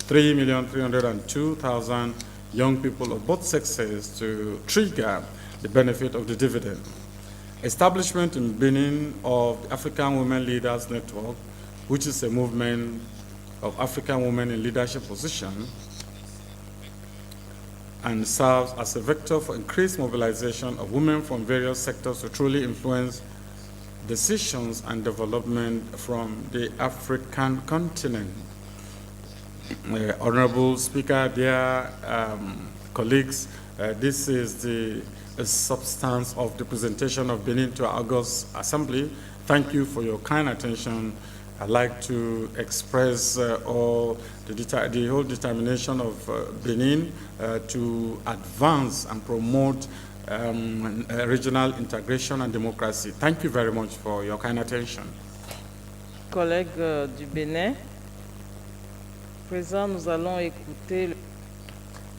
3,302,000 young people of both sexes to trigger the benefit of the dividend. Establishment in Benin of the African Women Leaders Network, which is a movement of African women in leadership positions and serves as a vector for increased mobilization of women from various sectors to truly influence decisions and development from the African continent. Honorable Speaker, dear colleagues, this is the substance of the presentation of Benin to our August Assembly. Thank you for your kind attention. I'd like to express the whole determination of Benin to advance and promote regional integration and democracy. Thank you very much for your kind attention. Collègues du Bénin, présent, nous allons écouter.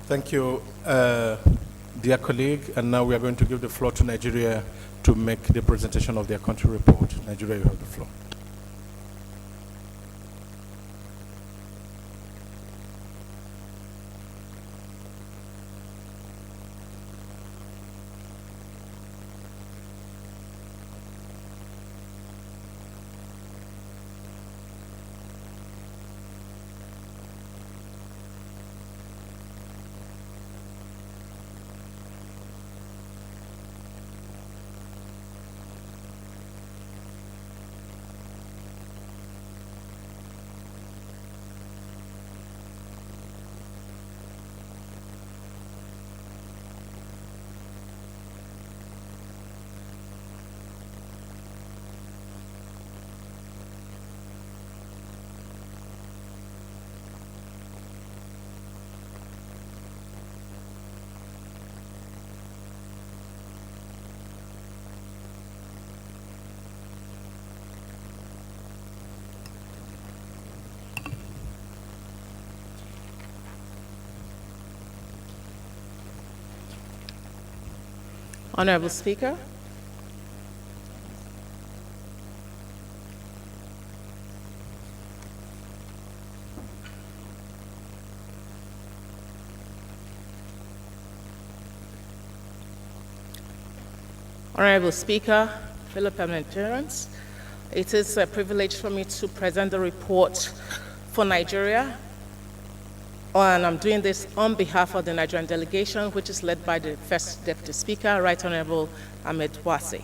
Thank you, dear colleague. And now we are going to give the floor to Nigeria to make the presentation of their country report. Nigeria, you have the floor. Honorable Speaker, Honorable Speaker, fellow parliamentarians, it is a privilege for me to present the report for Nigeria, and I'm doing this on behalf of the Nigerian delegation, which is led by the First Deputy Speaker, Right Honorable Ahmed Wase.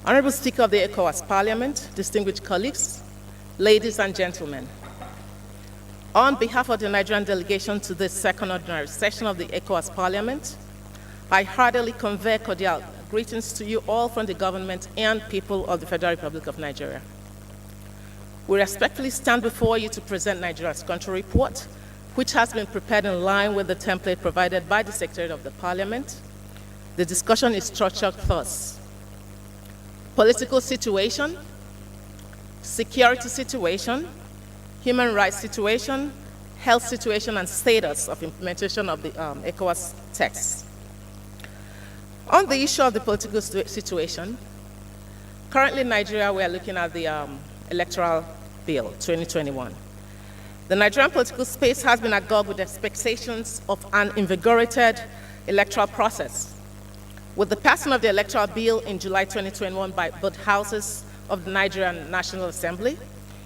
Honorable Speaker of the ECOWAS Parliament, distinguished colleagues, ladies and gentlemen, on behalf of the Nigerian delegation to this second ordinary session of the ECOWAS Parliament, I heartily convey cordial greetings to you all from the government and people of the Federal Republic of Nigeria. We respectfully stand before you to present Nigeria's country report, which has been prepared in line with the template provided by the Secretary of the Parliament. The discussion is structured thus: political situation, security situation, human rights situation, health situation, and status of implementation of the ECOWAS text. On the issue of the political situation, currently in Nigeria, we are looking at the Electoral Bill 2021. The Nigerian political space has been agog with expectations of an invigorated electoral process. With the passing of the Electoral Bill in July 2021 by both houses of the Nigerian National Assembly,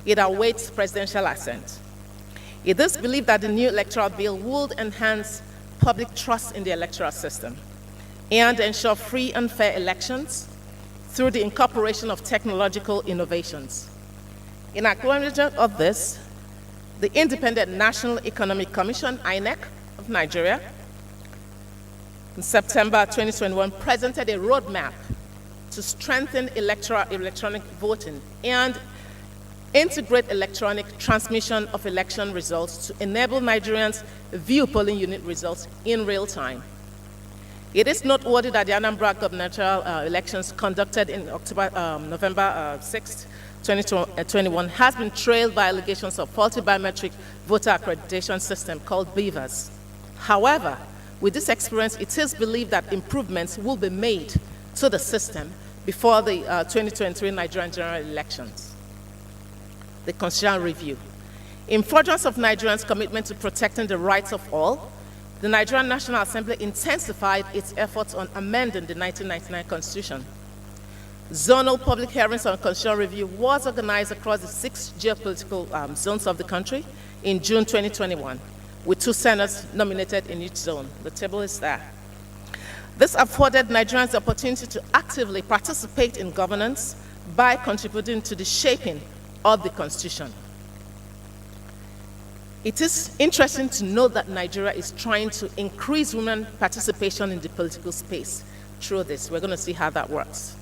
it awaits presidential assent. It is believed that the new Electoral Bill would enhance public trust in the electoral system and ensure free and fair elections through the incorporation of technological innovations. In acknowledgement of this, the Independent National Economic Commission, INEC, of Nigeria, in September 2021, presented a roadmap to strengthen electronic voting and integrate electronic transmission of election results to enable Nigerians view polling unit results in real time. It is noteworthy that the Anambra gubernatorial elections conducted in November 6, 2021 has been trailed by allegations of faulty biometric voter accreditation system called BVAS. However, with this experience, it is believed that improvements will be made to the system before the 2023 Nigerian general elections. The Constitutional Review. In furtherance of Nigerians' commitment to protecting the rights of all, the Nigerian National Assembly intensified its efforts on amending the 1999 Constitution. Zonal public hearings on Constitutional Review was organized across the 6 geopolitical zones of the country in June 2021, with 2 senators nominated in each zone. The table is there. This afforded Nigerians the opportunity to actively participate in governance by contributing to the shaping of the Constitution. It is interesting to note that Nigeria is trying to increase women participation in the political space through this. We're going to see how that works.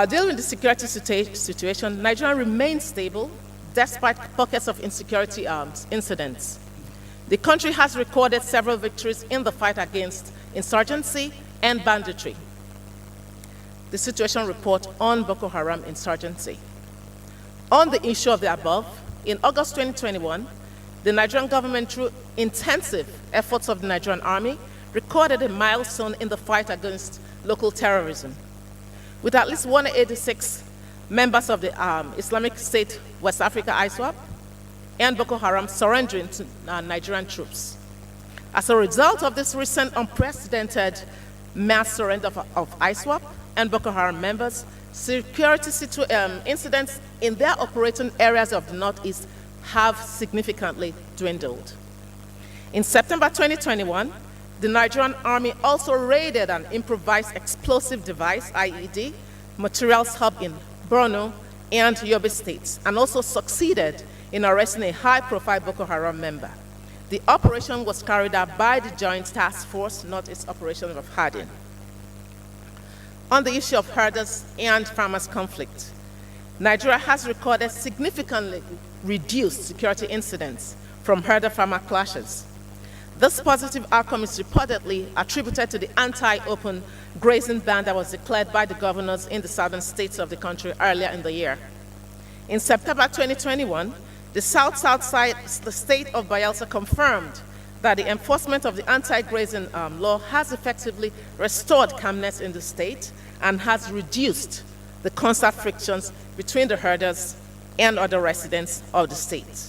Dealing with the security situation, Nigeria remains stable despite pockets of insecurity incidents. The country has recorded several victories in the fight against insurgency and banditry. The situation report on Boko Haram insurgency. On the issue of the above, in August 2021, the Nigerian government, through intensive efforts of the Nigerian Army, recorded a milestone in the fight against local terrorism, with at least 186 members of the Islamic State West Africa ISWAP and Boko Haram surrendering to Nigerian troops. As a result of this recent unprecedented mass surrender of ISWAP and Boko Haram members, security incidents in their operating areas of the Northeast have significantly dwindled. In September 2021, the Nigerian Army also raided an improvised explosive device, IED, materials hub in Borno and Yobe states, and also succeeded in arresting a high-profile Boko Haram member. The operation was carried out by the Joint Task Force, Northeast Operation of Hardin. On the issue of herders and farmers' conflict, Nigeria has recorded significantly reduced security incidents from herder-farmer clashes. This positive outcome is reportedly attributed to the anti-open grazing ban that was declared by the governors in the southern states of the country earlier in the year. In September 2021, the south-south side, the state of Bayelsa, confirmed that the enforcement of the anti-grazing law has effectively restored calmness in the state and has reduced the constant frictions between the herders and other residents of the state.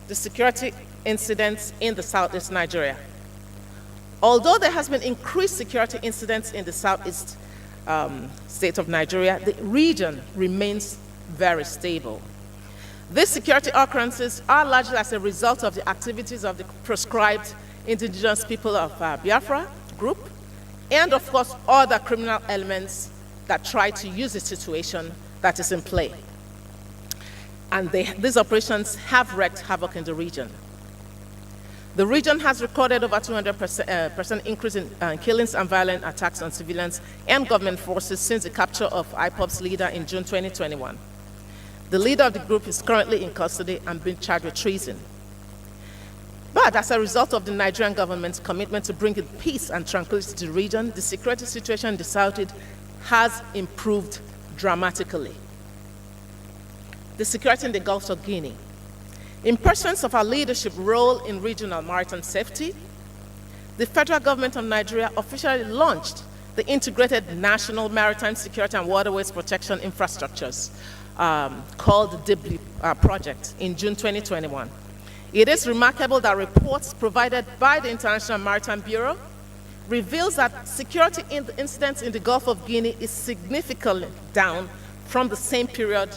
The security incidents in the southeast Nigeria. Although there has been increased security incidents in the southeast state of Nigeria, the region remains very stable. These security occurrences are largely as a result of the activities of the proscribed indigenous people of Biafra group, and of course other criminal elements that try to use the situation that is in play. And these operations have wreaked havoc in the region. The region has recorded over 200% increase in killings and violent attacks on civilians and government forces since the capture of IPOB's leader in June 2021. The leader of the group is currently in custody and being charged with treason. But as a result of the Nigerian government's commitment to bring peace and tranquility to the region, the security situation in the Southeast has improved dramatically. The security in the Gulf of Guinea. In pursuance of our leadership role in regional maritime safety, the federal government of Nigeria officially launched the Integrated National Maritime Security and Waterways Protection Infrastructures, called the DIBLI project, in June 2021. It is remarkable that reports provided by the International Maritime Bureau reveals that security incidents in the Gulf of Guinea is significantly down from the same period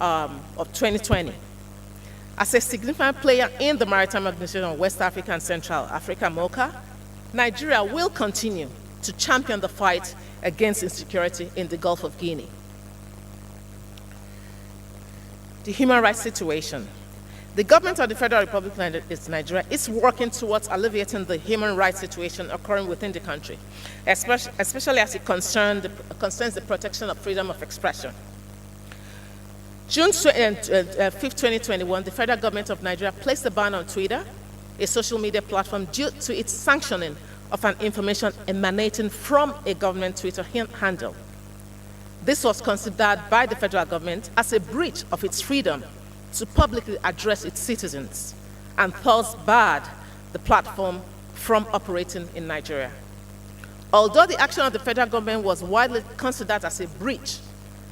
of 2020. As a significant player in the Maritime Organization of West Africa and Central Africa, MOCA, Nigeria will continue to champion the fight against insecurity in the Gulf of Guinea. The human rights situation. The government of the Federal Republic of Nigeria is working towards alleviating the human rights situation occurring within the country, especially as it concerns the protection of freedom of expression. June 5, 2021, the federal government of Nigeria placed a ban on Twitter, a social media platform, due to its sanctioning of an information emanating from a government Twitter handle. This was considered by the federal government as a breach of its freedom to publicly address its citizens, and thus barred the platform from operating in Nigeria. Although the action of the federal government was widely considered as a breach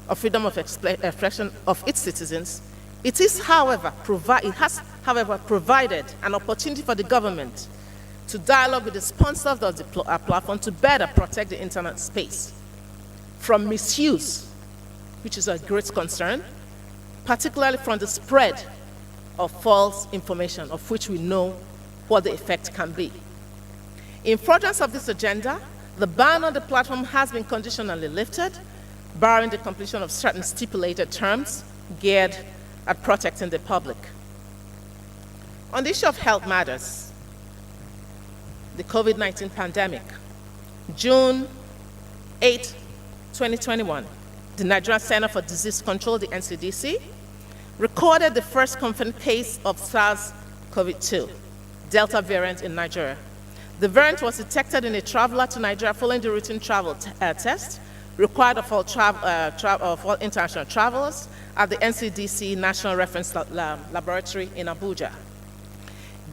of freedom of expression of its citizens, it has, however, provided an opportunity for the government to dialogue with the sponsors of the platform to better protect the internet space from misuse, which is a great concern, particularly from the spread of false information, of which we know what the effect can be. In furtherance of this agenda, the ban on the platform has been conditionally lifted, barring the completion of certain stipulated terms geared at protecting the public. On the issue of health matters, the COVID-19 pandemic, June 8, 2021, the Nigerian Center for Disease Control, the NCDC, recorded the first confirmed case of SARS-CoV-2, Delta variant in Nigeria. The variant was detected in a traveler to Nigeria following the routine travel test required of all international travelers at the NCDC National Reference Laboratory in Abuja.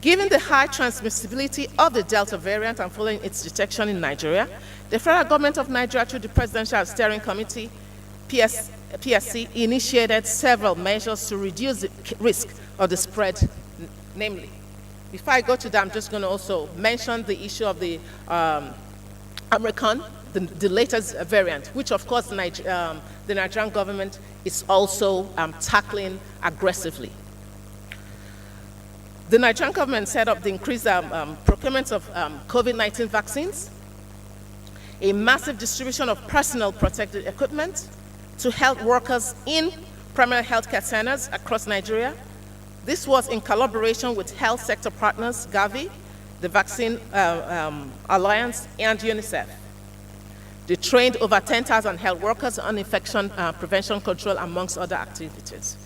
Given the high transmissibility of the Delta variant and following its detection in Nigeria, the federal government of Nigeria, through the Presidential Steering Committee, PSC, initiated several measures to reduce the risk of the spread, namely. Before I go to that, I'm just going to also mention the issue of the American, the latest variant, which of course the Nigerian government is also tackling aggressively. The Nigerian government set up the increased procurement of COVID-19 vaccines, a massive distribution of personal protective equipment to health workers in primary healthcare centers across Nigeria. This was in collaboration with health sector partners, Gavi, the Vaccine Alliance, and UNICEF. They trained over 10,000 health workers on infection prevention control, amongst other activities.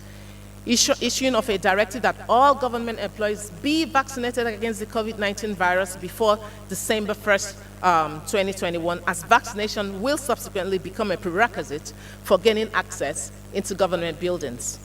Issuing of a directive that all government employees be vaccinated against the COVID-19 virus before December 1st, 2021, as vaccination will subsequently become a prerequisite for gaining access into government buildings.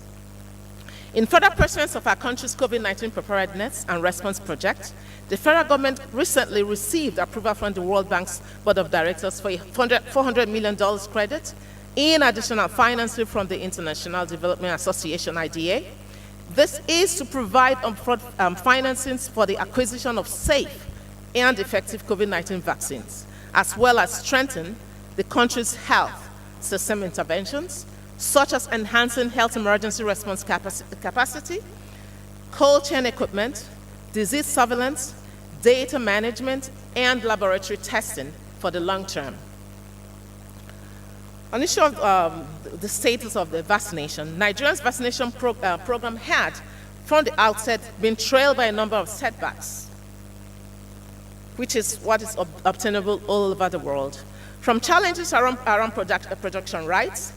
In further pursuance of our country's COVID-19 preparedness and response project, the federal government recently received approval from the World Bank's Board of Directors for a $400 million credit in additional financing from the International Development Association, IDA. This is to provide upfront financings for the acquisition of safe and effective COVID-19 vaccines, as well as strengthen the country's health system interventions such as enhancing health emergency response capacity, cold chain equipment, disease surveillance, data management, and laboratory testing for the long term. On the issue of the status of the vaccination, Nigeria's vaccination program had, from the outset, been trailed by a number of setbacks, which is what is obtainable all over the world. From challenges around production rights,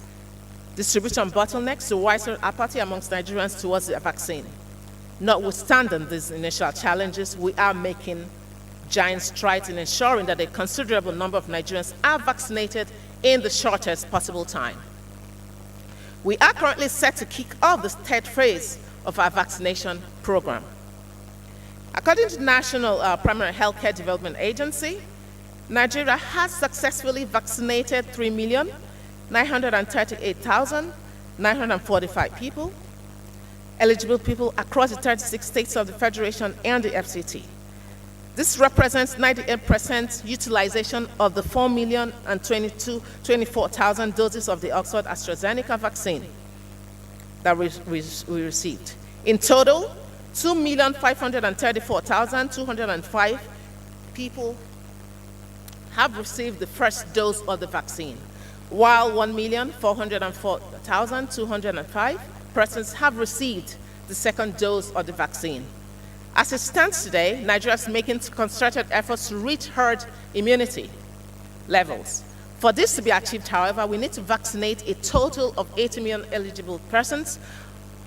distribution bottlenecks, to widespread apathy amongst Nigerians towards the vaccine. Notwithstanding these initial challenges, we are making giant strides in ensuring that a considerable number of Nigerians are vaccinated in the shortest possible time. We are currently set to kick off the third phase of our vaccination program. According to the National Primary Healthcare Development Agency, Nigeria has successfully vaccinated 3,938,945 people, eligible people across the 36 states of the Federation and the FCT. This represents 98% utilization of the 4,024,000 doses of the Oxford AstraZeneca vaccine that we received. In total, 2,534,205 people have received the first dose of the vaccine, while 1,404,205 persons have received the second dose of the vaccine. As it stands today, Nigeria is making concerted efforts to reach herd immunity levels. For this to be achieved, however, we need to vaccinate a total of 80 million eligible persons,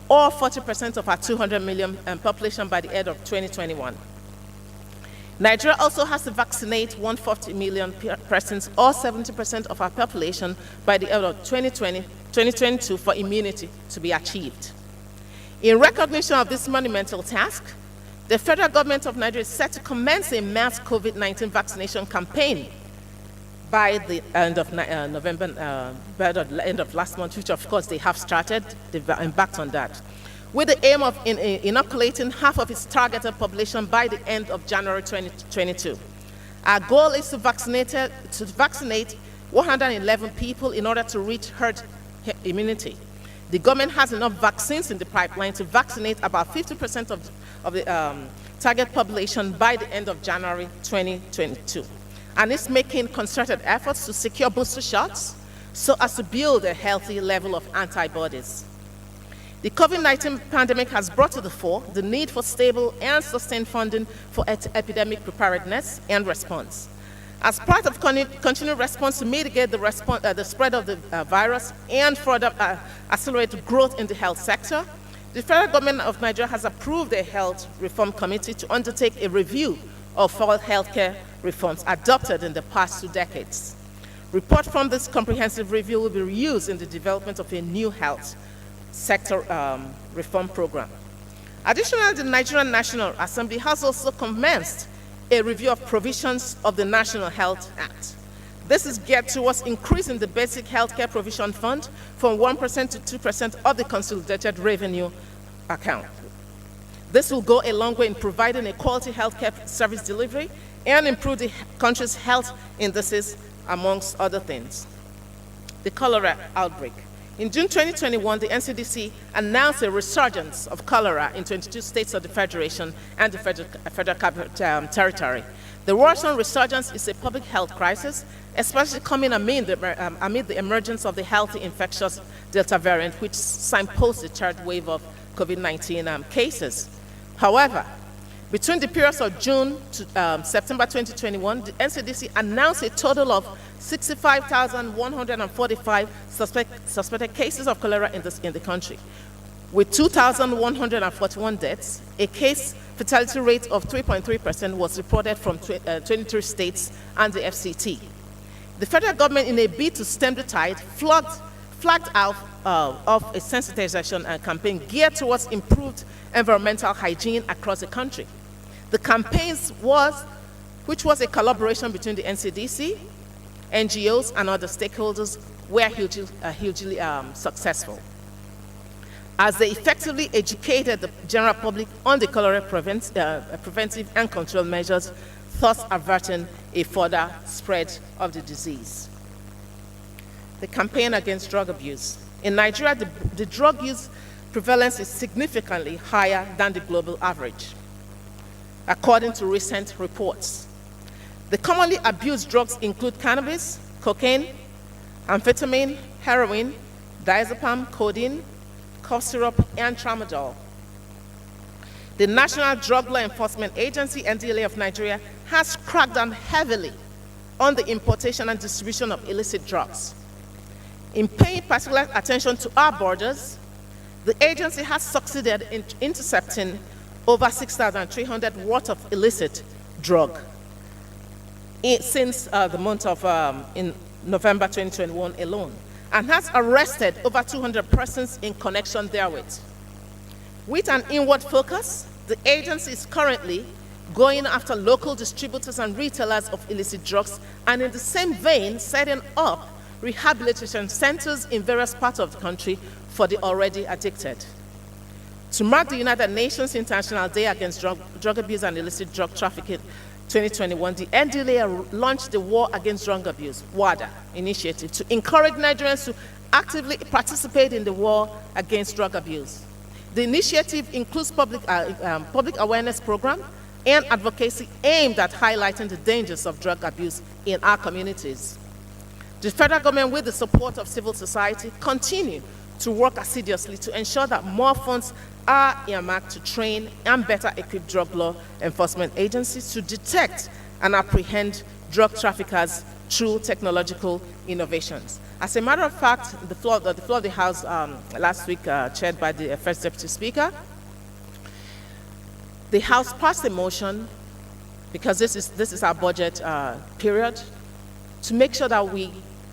or 40% of our 200 million population by the end of 2021. Nigeria also has to vaccinate 140 million persons, or 70% of our population, by the end of 2022 for immunity to be achieved. In recognition of this monumental task, the federal government of Nigeria is set to commence a mass COVID-19 vaccination campaign by the end of November, by the end of last month, which of course they have started, they've embarked on that, with the aim of inoculating half of its targeted population by the end of January 2022. Our goal is to vaccinate 111 people in order to reach herd immunity. The government has enough vaccines in the pipeline to vaccinate about 50% of the target population by the end of January 2022. And it's making concerted efforts to secure booster shots so as to build a healthy level of antibodies. The COVID-19 pandemic has brought to the fore the need for stable and sustained funding for epidemic preparedness and response. As part of continued response to mitigate the spread of the virus and further accelerate growth in the health sector, the federal government of Nigeria has approved a health reform committee to undertake a review of all healthcare reforms adopted in the past 2 decades. Report from this comprehensive review will be reused in the development of a new health sector reform program. Additionally, the Nigerian National Assembly has also commenced a review of provisions of the National Health Act. This is geared towards increasing the basic healthcare provision fund from 1% to 2% of the consolidated revenue account. This will go a long way in providing a quality healthcare service delivery and improve the country's health indices, amongst other things. The cholera outbreak. In June 2021, the NCDC announced a resurgence of cholera in 22 states of the Federation and the Federal Capital Territory. The worrisome resurgence is a public health crisis, especially coming amid the emergence of the healthy infectious Delta variant, which signposts the third wave of COVID-19 cases. However, between the periods of June to September 2021, the NCDC announced a total of 65,145 suspected cases of cholera in the country, with 2,141 deaths. A case fatality rate of 3.3% was reported from 23 states and the FCT. The federal government, in a bid to stem the tide, flagged out of a sensitization campaign geared towards improved environmental hygiene across the country. The campaign which was a collaboration between the NCDC, NGOs, and other stakeholders, were hugely successful, as they effectively educated the general public on the cholera preventive and control measures, thus averting a further spread of the disease. The campaign against drug abuse. In Nigeria, the drug use prevalence is significantly higher than the global average, according to recent reports. The commonly abused drugs include cannabis, cocaine, amphetamine, heroin, diazepam, codeine, cough syrup, and tramadol. The National Drug Law Enforcement Agency, NDLA of Nigeria, has cracked down heavily on the importation and distribution of illicit drugs. In paying particular attention to our borders, the agency has succeeded in intercepting over 6,300 worth of illicit drug since the month of in November 2021 alone, and has arrested over 200 persons in connection therewith. With an inward focus, the agency is currently going after local distributors and retailers of illicit drugs, and in the same vein, setting up rehabilitation centers in various parts of the country for the already addicted. To mark the United Nations International Day Against Drug Abuse and Illicit Drug Trafficking 2021, the NDLA launched the War Against Drug Abuse, WADA, initiative to encourage Nigerians to actively participate in the war against drug abuse. The initiative includes public awareness program and advocacy aimed at highlighting the dangers of drug abuse in our communities. The federal government, with the support of civil society, continue to work assiduously to ensure that more funds are earmarked to train and better equip drug law enforcement agencies to detect and apprehend drug traffickers through technological innovations. As a matter of fact, the floor of the House last week, chaired by the First Deputy Speaker, the House passed a motion, because this is our budget period, to make sure that we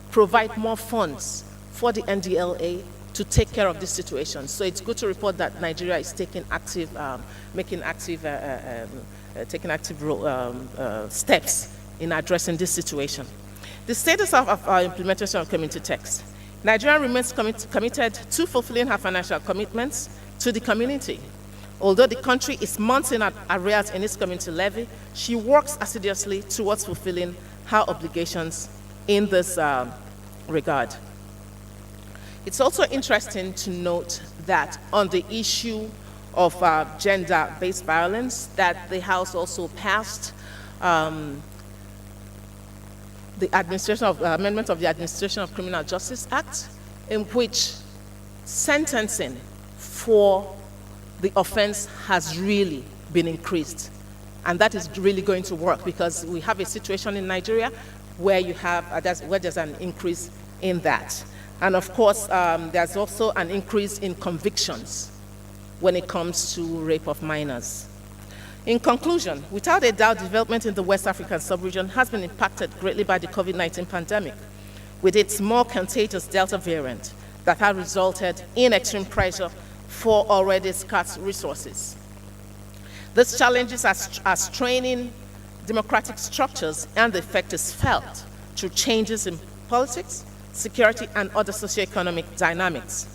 provide more funds for the NDLA to take care of this situation. So it's good to report that Nigeria is taking active, steps in addressing this situation. The status of our implementation of community tax. Nigeria remains committed to fulfilling her financial commitments to the community. Although the country is months in arrears in its community levy, she works assiduously towards fulfilling her obligations in this regard. It's also interesting to note that on the issue of gender-based violence, that the House also passed the amendment of the Administration of Criminal Justice Act, in which sentencing for the offense has really been increased. And that is really going to work, because we have a situation in Nigeria where there's an increase in that. And of course, there's also an increase in convictions when it comes to rape of minors. In conclusion, without a doubt, development in the West African sub-region has been impacted greatly by the COVID-19 pandemic, with its more contagious Delta variant that has resulted in extreme pressure for already scarce resources. These challenges are straining democratic structures, and the effect is felt through changes in politics, security, and other socioeconomic dynamics.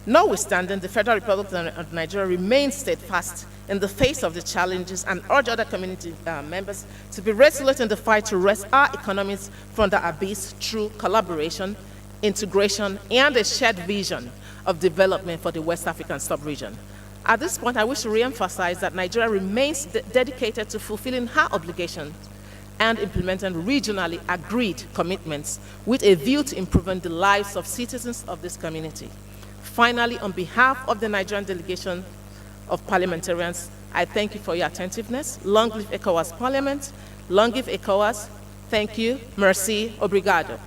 Notwithstanding, the Federal Republic of Nigeria remains steadfast in the face of the challenges and urge other community members to be resolute in the fight to wrest our economies from the abyss through collaboration, integration, and a shared vision of development for the West African sub-region. At this point, I wish to re-emphasize that Nigeria remains dedicated to fulfilling her obligations and implementing regionally agreed commitments with a view to improving the lives of citizens of this community. Finally, on behalf of the Nigerian delegation of parliamentarians, I thank you for your attentiveness. Long live ECOWAS Parliament. Long live ECOWAS. Thank you. Merci. Obrigado.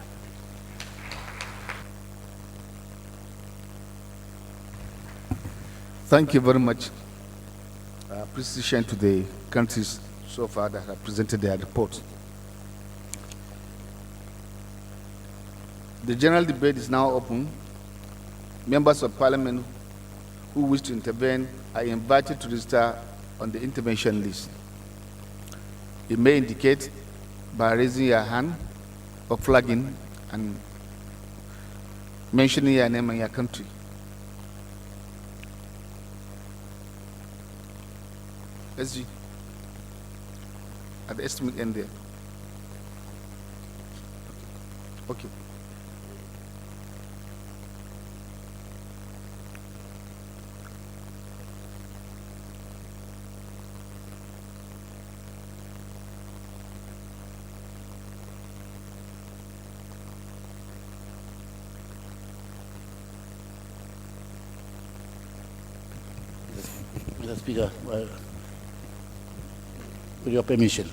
Thank you very much. Appreciation to the countries so far that have presented their report. The general debate is now open. Members of Parliament who wish to intervene are invited to register on the intervention list. You may indicate by raising your hand or flagging and mentioning your name and your country. SG, at the estimate end there. Okay. Mr. Speaker, with your permission.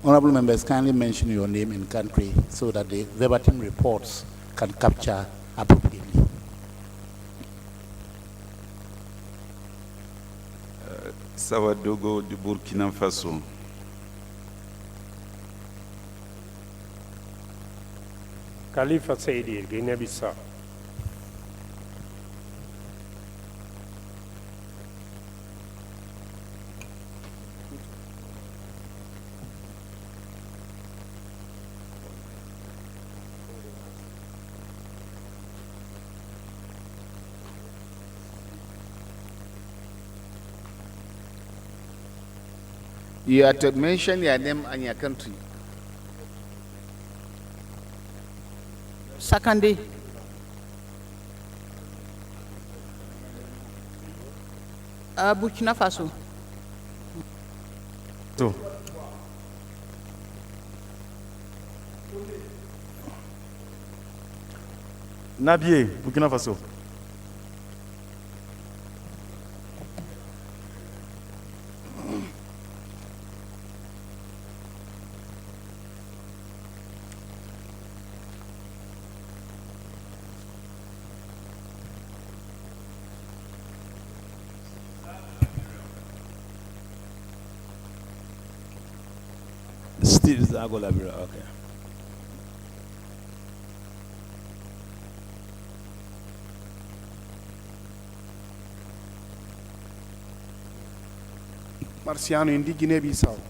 Honorable members, kindly mention your name and country so that the verbatim reports can capture appropriately. Savadogo du Burkina Faso. Khalifa Seydi, Guinea-Bissau. You have to mention your name and your country. Sakande. Burkina Faso. Nabier, Burkina Faso. Still Zago Labira, okay. Marciano, indi Guinea-Bissau.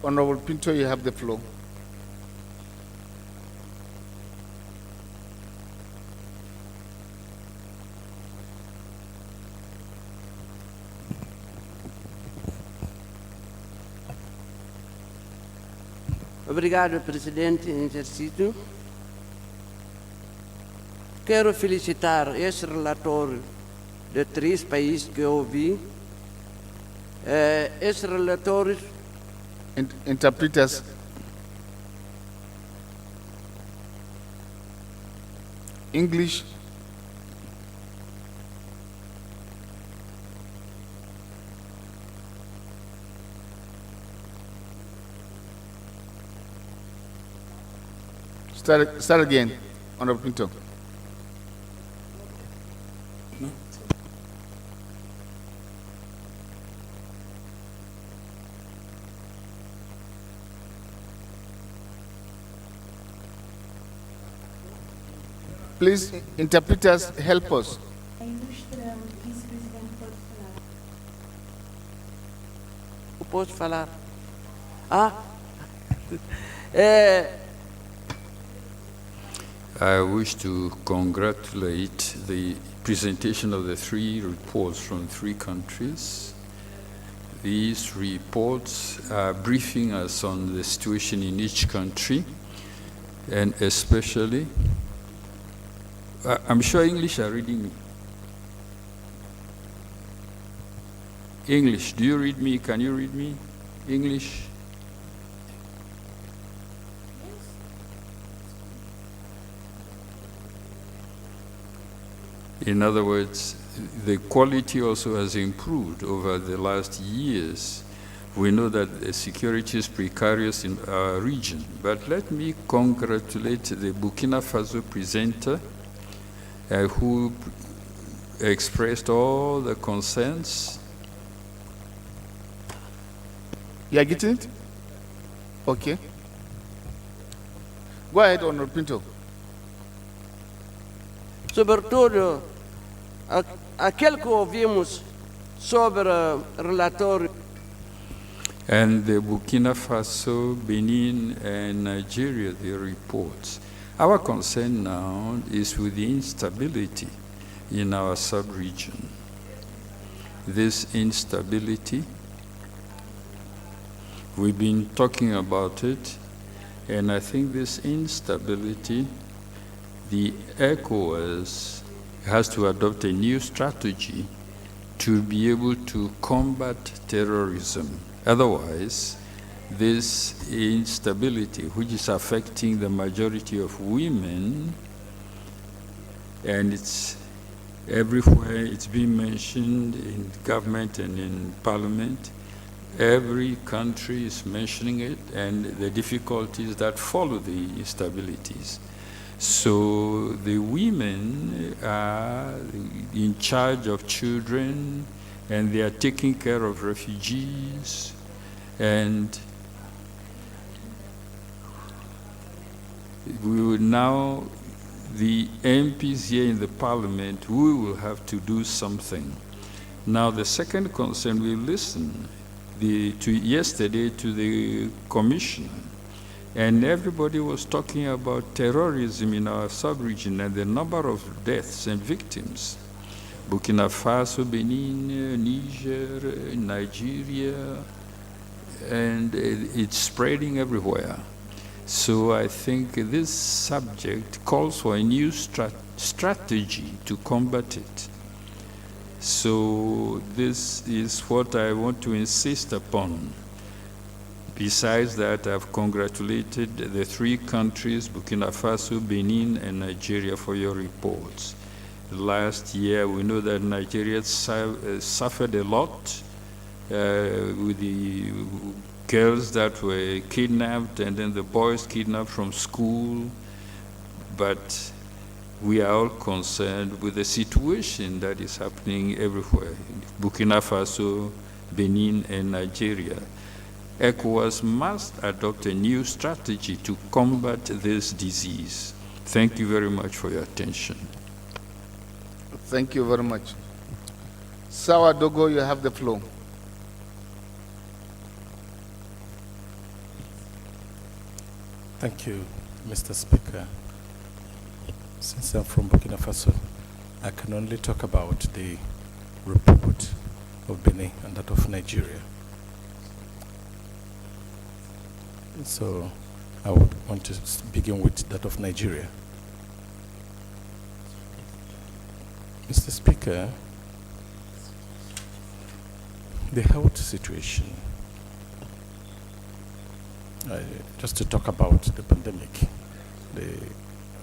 Honorable Pinto, you have the floor. Obrigado, presidente em exercício. Quero felicitar esse relator de 3 países que eu ouvi. Esses relatores Interpreters. English. Start again, Honorable Pinto. Please, interpreters, help us. Posso falar? I wish to congratulate the presentation of the 3 reports from 3 countries. These reports are briefing us on the situation in each country, and especially, I'm sure English are reading me. English, do you read me? Can you read me? English? In other words, the quality also has improved over the last years. We know that the security is precarious in our region, but let me congratulate the Burkina Faso presenter who expressed all the concerns. You are getting it? Okay. Go ahead, Honorable Pinto. Sobretudo, aquele que ouvimos sobre o relatório. And the Burkina Faso, Benin, and Nigeria, the reports. Our concern now is with the instability in our sub-region. This instability, we've been talking about it, and I think this instability, the ECOWAS has to adopt a new strategy to be able to combat terrorism. Otherwise, this instability, which is affecting the majority of women, and it's everywhere, it's been mentioned in government and in parliament, every country is mentioning it, and the difficulties that follow the instabilities. So the women are in charge of children, and they are taking care of refugees, and we will now, the MPs here in the parliament, we will have to do something. Now the second concern, we listened yesterday to the commission, and everybody was talking about terrorism in our sub-region and the number of deaths and victims. Burkina Faso, Benin, Niger, Nigeria, and it's spreading everywhere. So I think this subject calls for a new strategy to combat it. So this is what I want to insist upon. Besides that, I've congratulated the three countries, Burkina Faso, Benin, and Nigeria, for your reports. Last year, we know that Nigeria suffered a lot with the girls that were kidnapped and then the boys kidnapped from school. But we are all concerned with the situation that is happening everywhere, Burkina Faso, Benin, and Nigeria. ECOWAS must adopt a new strategy to combat this disease. Thank you very much for your attention. Thank you very much. Sawa Dogo, you have the floor. Thank you, Mr. Speaker. Since I'm from Burkina Faso, I can only talk about the report of Benin and that of Nigeria. So I would want to begin with that of Nigeria. Mr. Speaker, the health situation, just to talk about the pandemic, the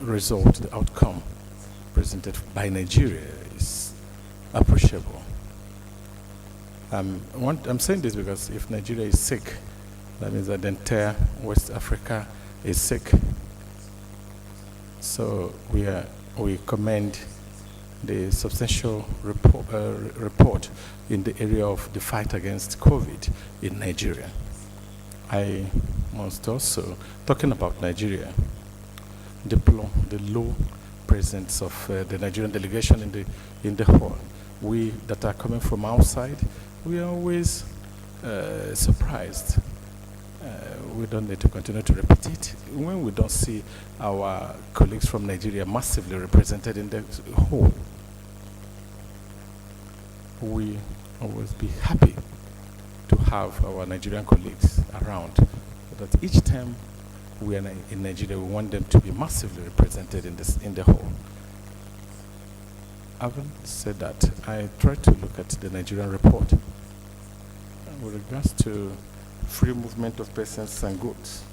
result, the outcome presented by Nigeria is appreciable. I'm saying this because if Nigeria is sick, that means that the entire West Africa is sick. So we commend the substantial report in the area of the fight against COVID in Nigeria. I must also, talking about Nigeria, deplore the low presence of the Nigerian delegation in the hall. We that are coming from outside, we are always surprised. We don't need to continue to repeat it. When we don't see our colleagues from Nigeria massively represented in the hall, we always be happy to have our Nigerian colleagues around. That each time we are in Nigeria, we want them to be massively represented in the hall. Having said that, I tried to look at the Nigerian report. With regards to free movement of persons and goods,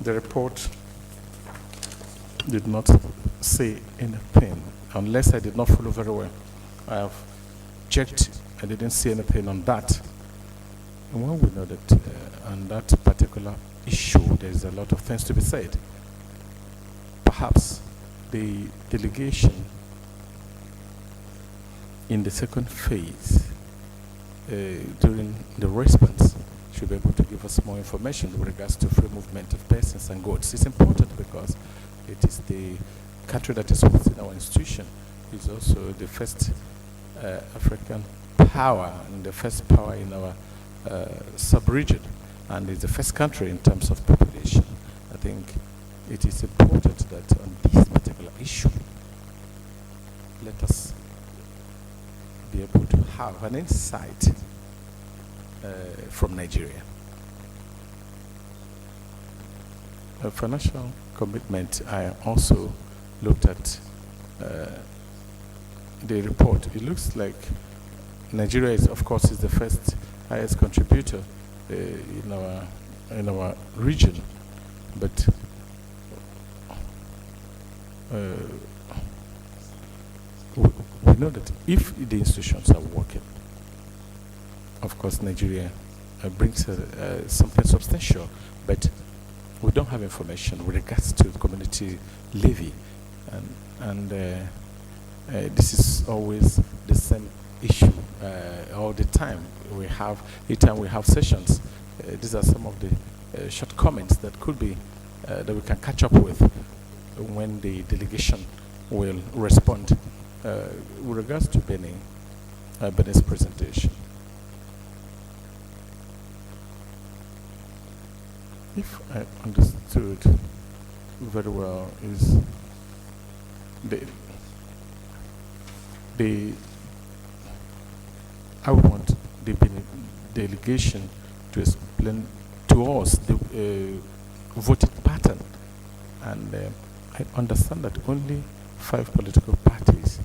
the report did not say anything, unless I did not follow very well. I have checked, I didn't see anything on that. And when we know that on that particular issue, there's a lot of things to be said. Perhaps the delegation in the second phase during the response should be able to give us more information with regards to free movement of persons and goods. It's important because it is the country that is hosting our institution. It's also the first African power and the first power in our sub-region, and it's the first country in terms of population. I think it is important that on this particular issue, let us be able to have an insight from Nigeria. A financial commitment, I also looked at the report. It looks like Nigeria is, of course, is the first highest contributor in our region, but we know that if the institutions are working, of course, Nigeria brings something substantial, but we don't have information with regards to community levy, and this is always the same issue all the time. Each time we have sessions, these are some of the shortcomings that could be that we can catch up with when the delegation will respond with regards to Benin's presentation. If I understood very well, is I would want the Benin delegation to explain to us the voting pattern, and I understand that only 5 political parties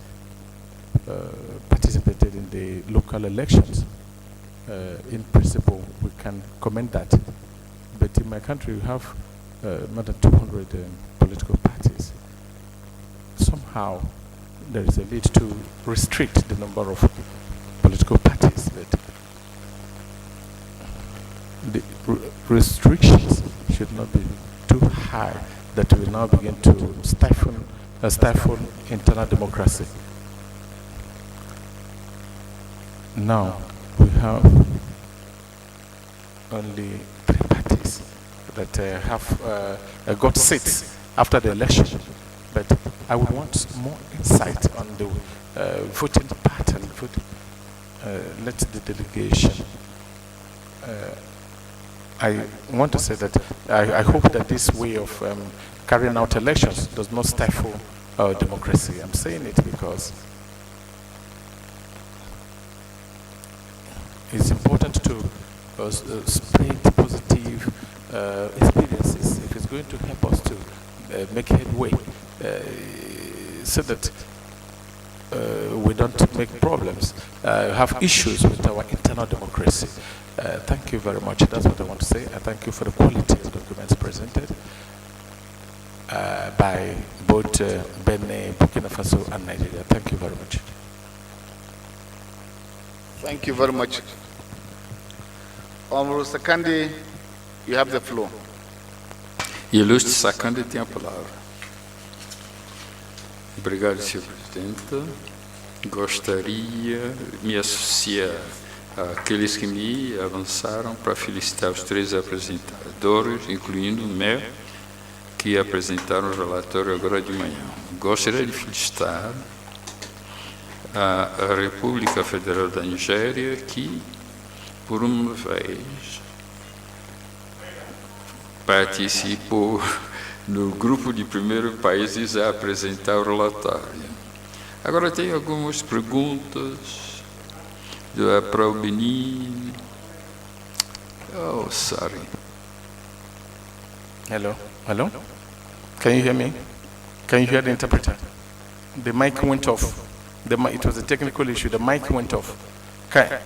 participated in the local elections. In principle, we can commend that. But in my country, we have more than 200 political parties. Somehow, there is a need to restrict the number of political parties. But the restrictions should not be too high that will now begin to stifle internal democracy. Now, we have only 3 parties that have got seats after the election, but I would want more insight on the voting pattern. Let the delegation. I want to say that I hope that this way of carrying out elections does not stifle democracy. I'm saying it because it's important to spread positive experiences if it's going to help us to make headway so that we don't make problems, have issues with our internal democracy. Thank you very much. That's what I want to say. I thank you for the quality of the documents presented by both Benin, Burkina Faso and Nigeria. Thank you very much. Thank you very much. Honorable Sakandi, you have the floor. Ilustre Sakandi tem a palavra. Obrigado, Sr. Presidente. Gostaria de me associar àqueles que me avançaram para felicitar os 3 apresentadores, incluindo o MER, que apresentaram o relatório agora de manhã. Gostaria de felicitar a República Federal da Nigéria, que, por uma vez, participou no grupo de primeiros países a apresentar o relatório. Agora tenho algumas perguntas para o Benin. Oh, sorry. Hello? Hello? Can you hear me? Can you hear the interpreter? The mic went off. It was a technical issue. The mic went off. Okay.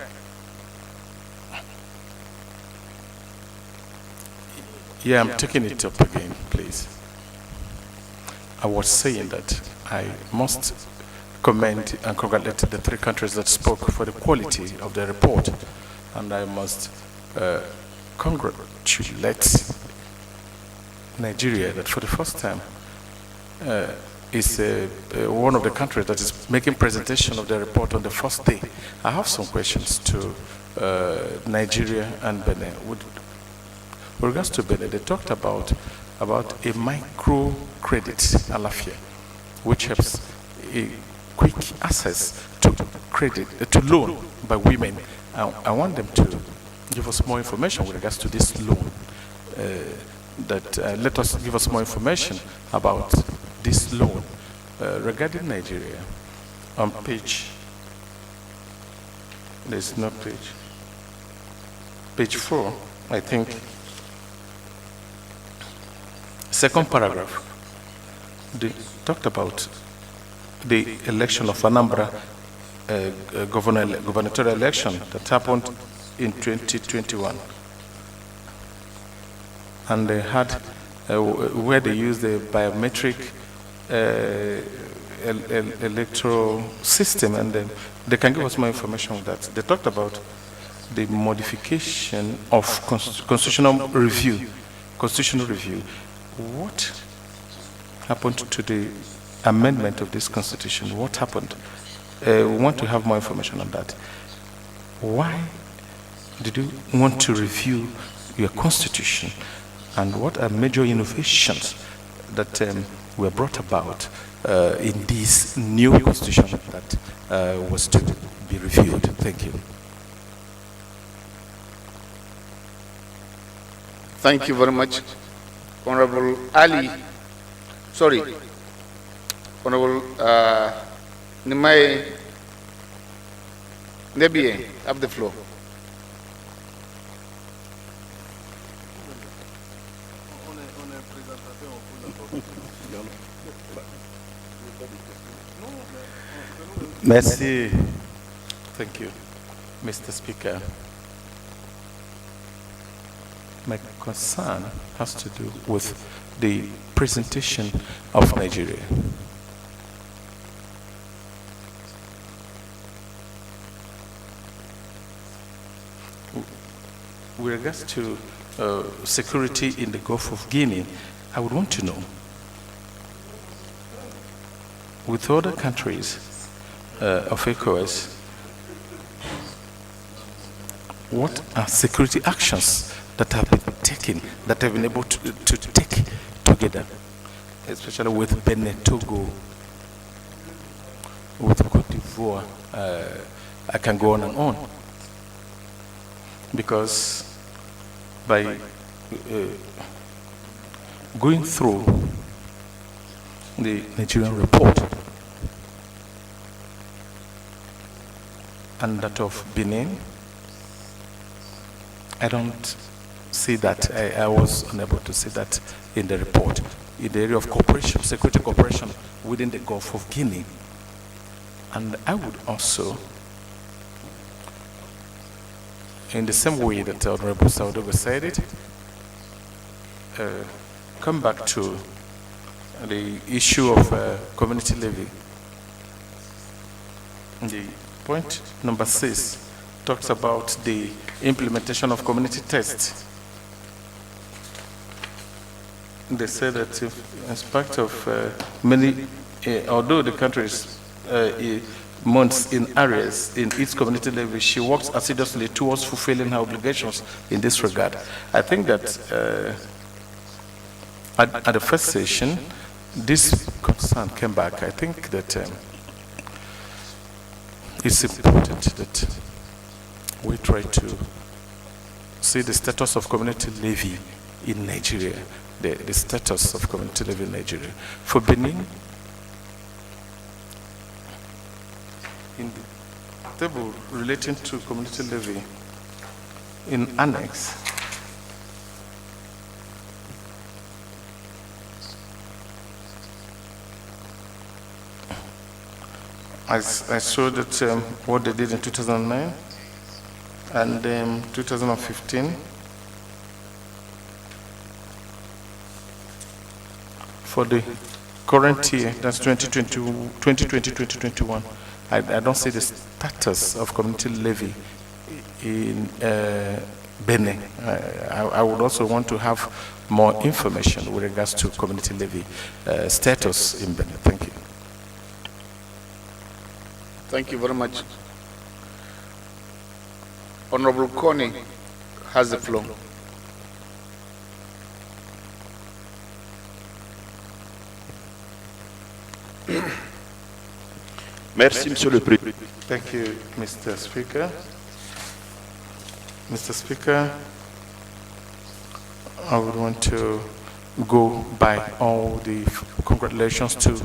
Yeah, I'm taking it up again, please. I was saying that I must commend and congratulate the three countries that spoke for the quality of the report. And I must congratulate Nigeria that for the first time is one of the countries that is making presentation of the report on the first day. I have some questions to Nigeria and Benin. With regards to Benin, they talked about a microcredit alafia, which helps a quick access to credit, to loan by women. I want them to give us more information with regards to this loan. Let us give us more information about this loan regarding Nigeria. On page, there's no page 4, I think. Second paragraph, they talked about the election of Anambra gubernatorial election that happened in 2021. And they had where they used the biometric electoral system, and then they can give us more information on that. They talked about the modification of constitutional review. What happened to the amendment of this constitution? What happened? We want to have more information on that. Why did you want to review your constitution? And what are major innovations that were brought about in this new constitution that was to be reviewed? Thank you. Thank you very much. Honorable Honorable Nimai Nebie, have the floor. Merci. Thank you, Mr. Speaker. My concern has to do with the presentation of Nigeria. With regards to security in the Gulf of Guinea, I would want to know, with other countries of ECOWAS, what are security actions that have been taken, that have been able to take together, especially with Benin, Togo, with Côte d'Ivoire? I can go on and on. Because by going through the Nigerian report and that of Benin, I don't see that. I was unable to see that in the report. In the area of cooperation, security cooperation within the Gulf of Guinea. And I would also, in the same way that Honorable Saudogo said it, come back to the issue of community levy. The point number 6 talks about the implementation of community tests. They say that in spite of many, although the country is months in areas in its community levy, she works assiduously towards fulfilling her obligations in this regard. I think that at the first session, this concern came back. I think that it's important that we try to see the status of community levy in Nigeria, the status of community levy in Nigeria. For Benin, in the table relating to community levy in annex, I saw that what they did in 2009 and 2015 for the current year, that's 2020-2021, I don't see the status of community levy in Benin. I would also want to have more information with regards to community levy status in Benin. Thank you. Thank you very much. Honorable Coney has the floor. Merci, Monsieur le Président. Thank you, Mr. Speaker. Mr. Speaker, I would want to go by all the congratulations to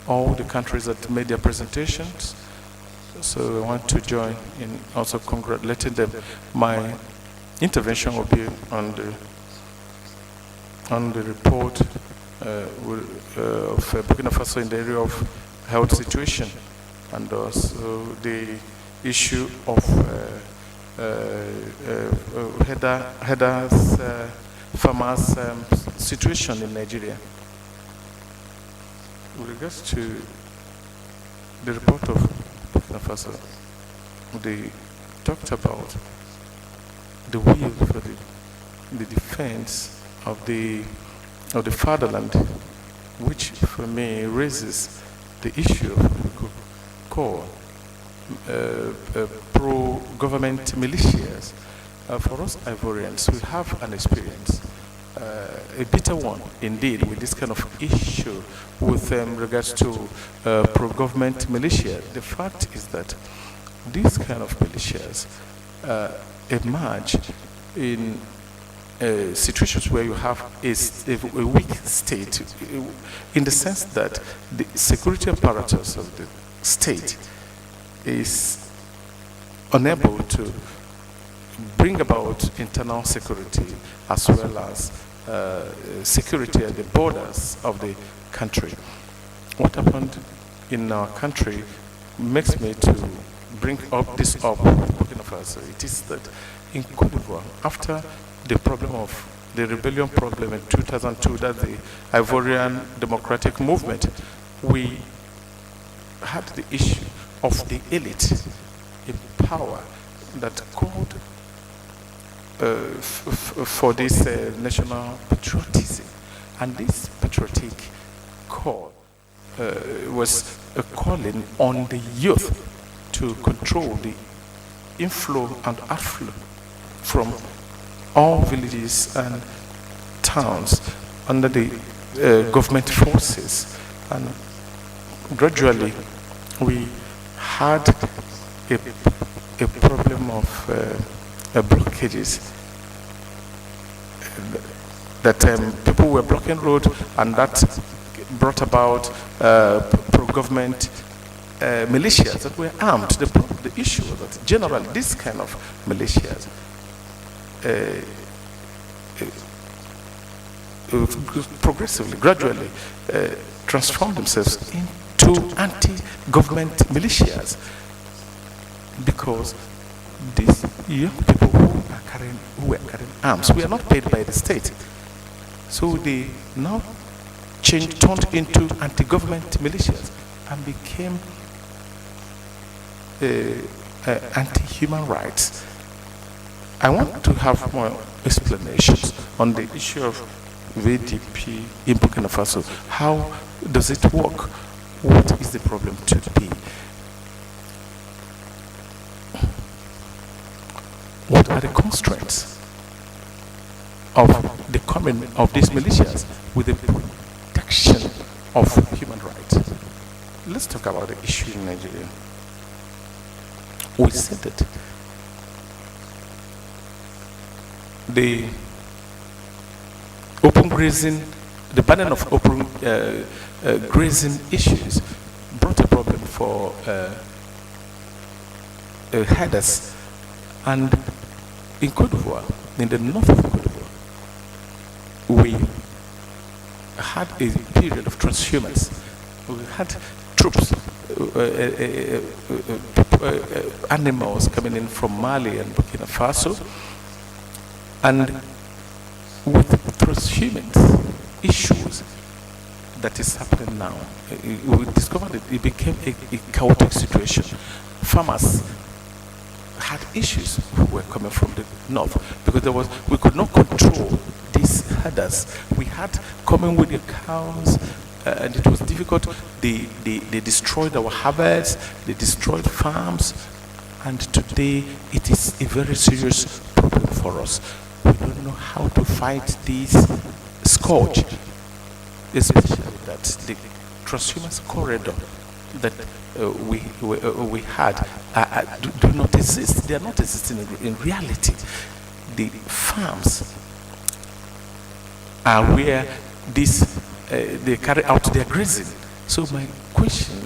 all the countries that made their presentations. So I want to join in also congratulating them. My intervention will be on the report of Burkina Faso in the area of health situation, and also the issue of farmers' situation in Nigeria. With regards to the report of Burkina Faso, they talked about the will for the defense of the fatherland, which for me raises the issue of what we could call pro-government militias. For us Ivorians, we have an experience, a bitter one indeed, with this kind of issue with regards to pro-government militia. The fact is that these kind of militias emerge in situations where you have a weak state, in the sense that the security apparatus of the state is unable to bring about internal security as well as security at the borders of the country. What happened in our country makes me to bring up this up with Burkina Faso. It is that in Côte d'Ivoire, after the problem of the rebellion problem in 2002, that's the Ivorian Democratic Movement, we had the issue of the elite in power that called for this national patriotism. And this patriotic call was a calling on the youth to control the inflow and outflow from all villages and towns under the government forces. And gradually we had a problem of blockages, that people were blocking road, and that brought about pro-government militias that were armed. The issue was that generally this kind of militias progressively, gradually transformed themselves into anti-government militias, because these young people who were carrying arms were not paid by the state. So they now turned into anti-government militias and became anti-human rights. I want to have more explanations on the issue of VDP in Burkina Faso. How does it work? What is the problem to be? What are the constraints of the coming of these militias with the protection of human rights? Let's talk about the issue in Nigeria. We said that the open grazing, the banning of open grazing issues brought a problem for herders. And in Côte d'Ivoire, in the north of Côte d'Ivoire, we had a period of transhumance. We had troops, animals coming in from Mali and Burkina Faso, and with transhumance issues, that is happening now, we discovered that it became a chaotic situation. Farmers had issues who were coming from the north because we could not control these herders. We had coming with the cows, and it was difficult. They destroyed our harvests, they destroyed farms, and today it is a very serious problem for us. We don't know how to fight this scourge, especially that the transhumance corridor that we had do not exist. They are not existing in reality. The farms are where they carry out their grazing. So my question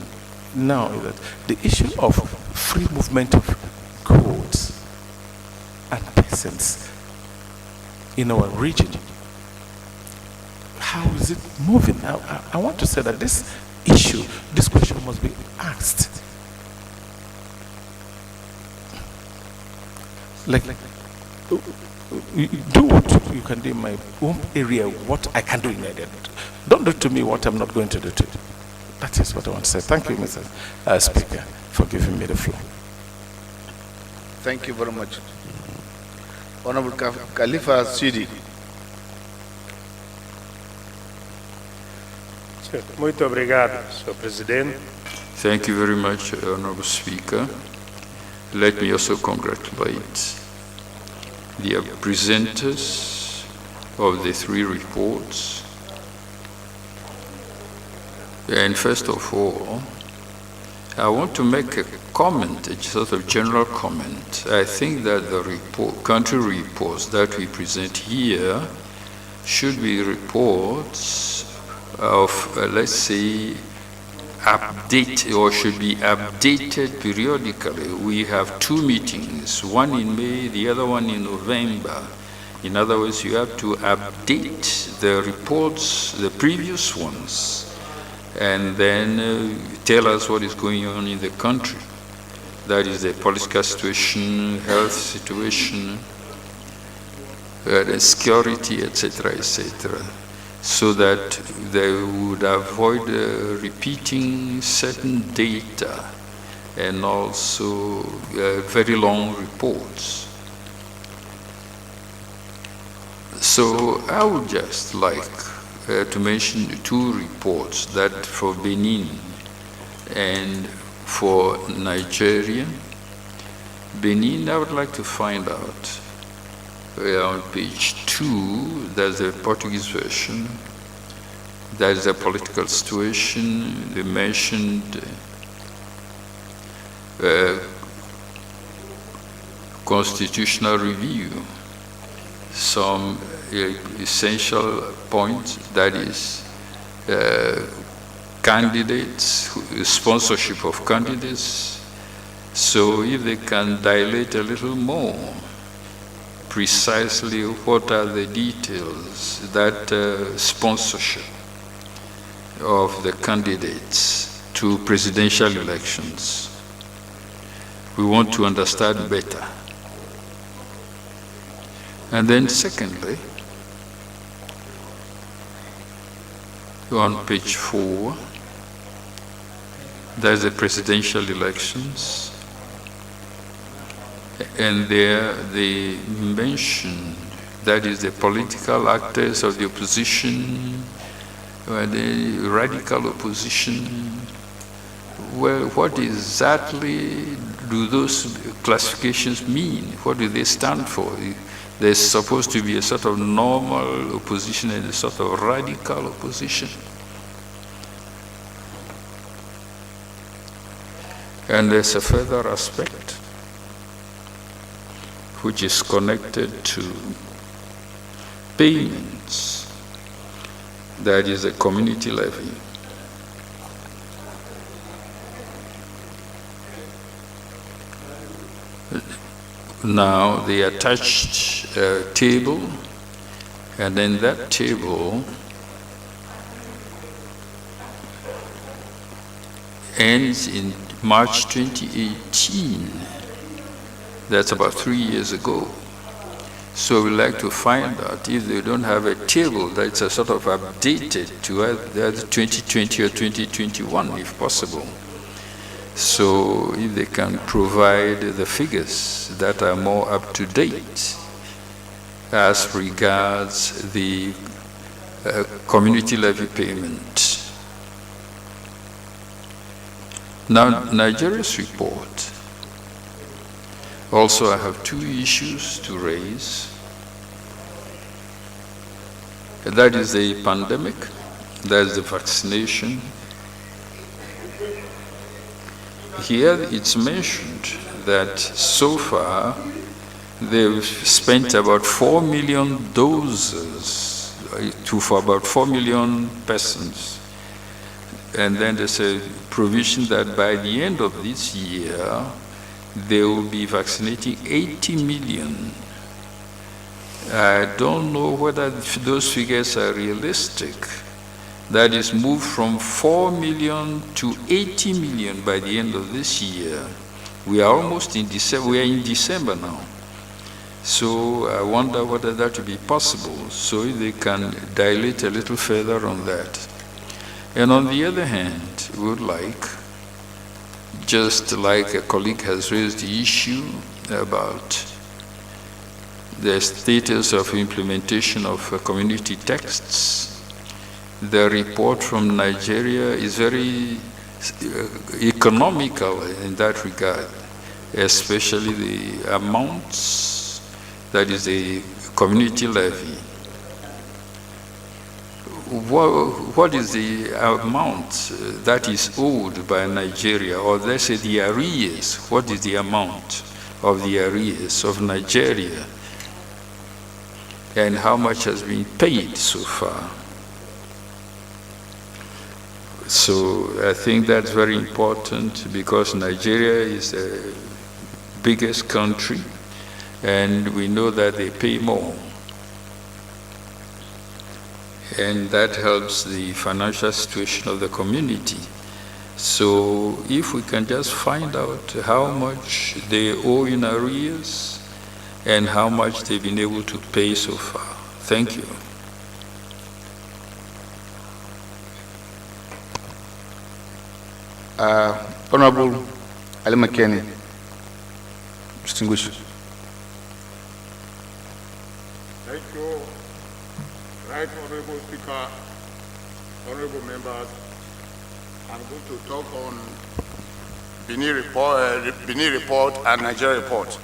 now is that the issue of free movement of goods and persons in our region, how is it moving? I want to say that this question must be asked. Like do what you can do in my home area, what I can do in Nigeria. Don't do to me what I'm not going to do to you. That is what I want to say. Thank you, Mr. Speaker, for giving me the floor. Thank you very much. Honorable Khalifa Sidi. Muito obrigado, Sr. Presidente. Thank you very much, Honorable Speaker. Let me also congratulate the presenters of the three reports. And first of all, I want to make a comment, a sort of general comment. I think that the country reports that we present here should be reports of, let's say, update, or should be updated periodically. We have two meetings, one in May, the other one in November. In other words, you have to update the reports, the previous ones, and then tell us what is going on in the country. That is the political situation, health situation, the security, etc., etc., so that they would avoid repeating certain data and also very long reports. So I would just like to mention two reports, that for Benin and for Nigeria. Benin, I would like to find out on page 2, there's a Portuguese version, there's a political situation, they mentioned constitutional review, some essential points, that is candidates, sponsorship of candidates. So if they can dilate a little more, precisely what are the details, that sponsorship of the candidates to presidential elections. We want to understand better. And then secondly, on page 4, there's the presidential elections. And there they mentioned, that is the political actors of the opposition, the radical opposition. Well, what exactly do those classifications mean? What do they stand for? There's supposed to be a sort of normal opposition and a sort of radical opposition. And there's a further aspect which is connected to payments, that is a community levy. Now, the attached table, and then that table ends in March 2018. That's about 3 years ago. So we'd like to find out if they don't have a table that's a sort of updated to either 2020 or 2021, if possible. So if they can provide the figures that are more up to date as regards the community levy payment. Now, Nigeria's report. Also, I have two issues to raise. That is the pandemic, that is the vaccination. Here it's mentioned that so far they've spent about 4 million doses for about 4 million persons. And then there's a provision that by the end of this year, they will be vaccinating 80 million. I don't know whether those figures are realistic. That is moved from 4 million to 80 million by the end of this year. We are almost in December, we are in December now. So I wonder whether that will be possible, so if they can dilate a little further on that. And on the other hand, we would like, just like a colleague has raised the issue about the status of implementation of community texts, the report from Nigeria is very economical in that regard, especially the amounts, that is the community levy. What is the amount that is owed by Nigeria, or let's say the arrears? What is the amount of the arrears of Nigeria, and how much has been paid so far? So I think that's very important, because Nigeria is the biggest country, and we know that they pay more. And that helps the financial situation of the community. So if we can just find out how much they owe in arrears and how much they've been able to pay so far. Thank you. Honorable Ali McKinney, distinguished. Thank you. Right, Honorable Speaker, honorable members, I'm going to talk on Benin report and Nigeria report.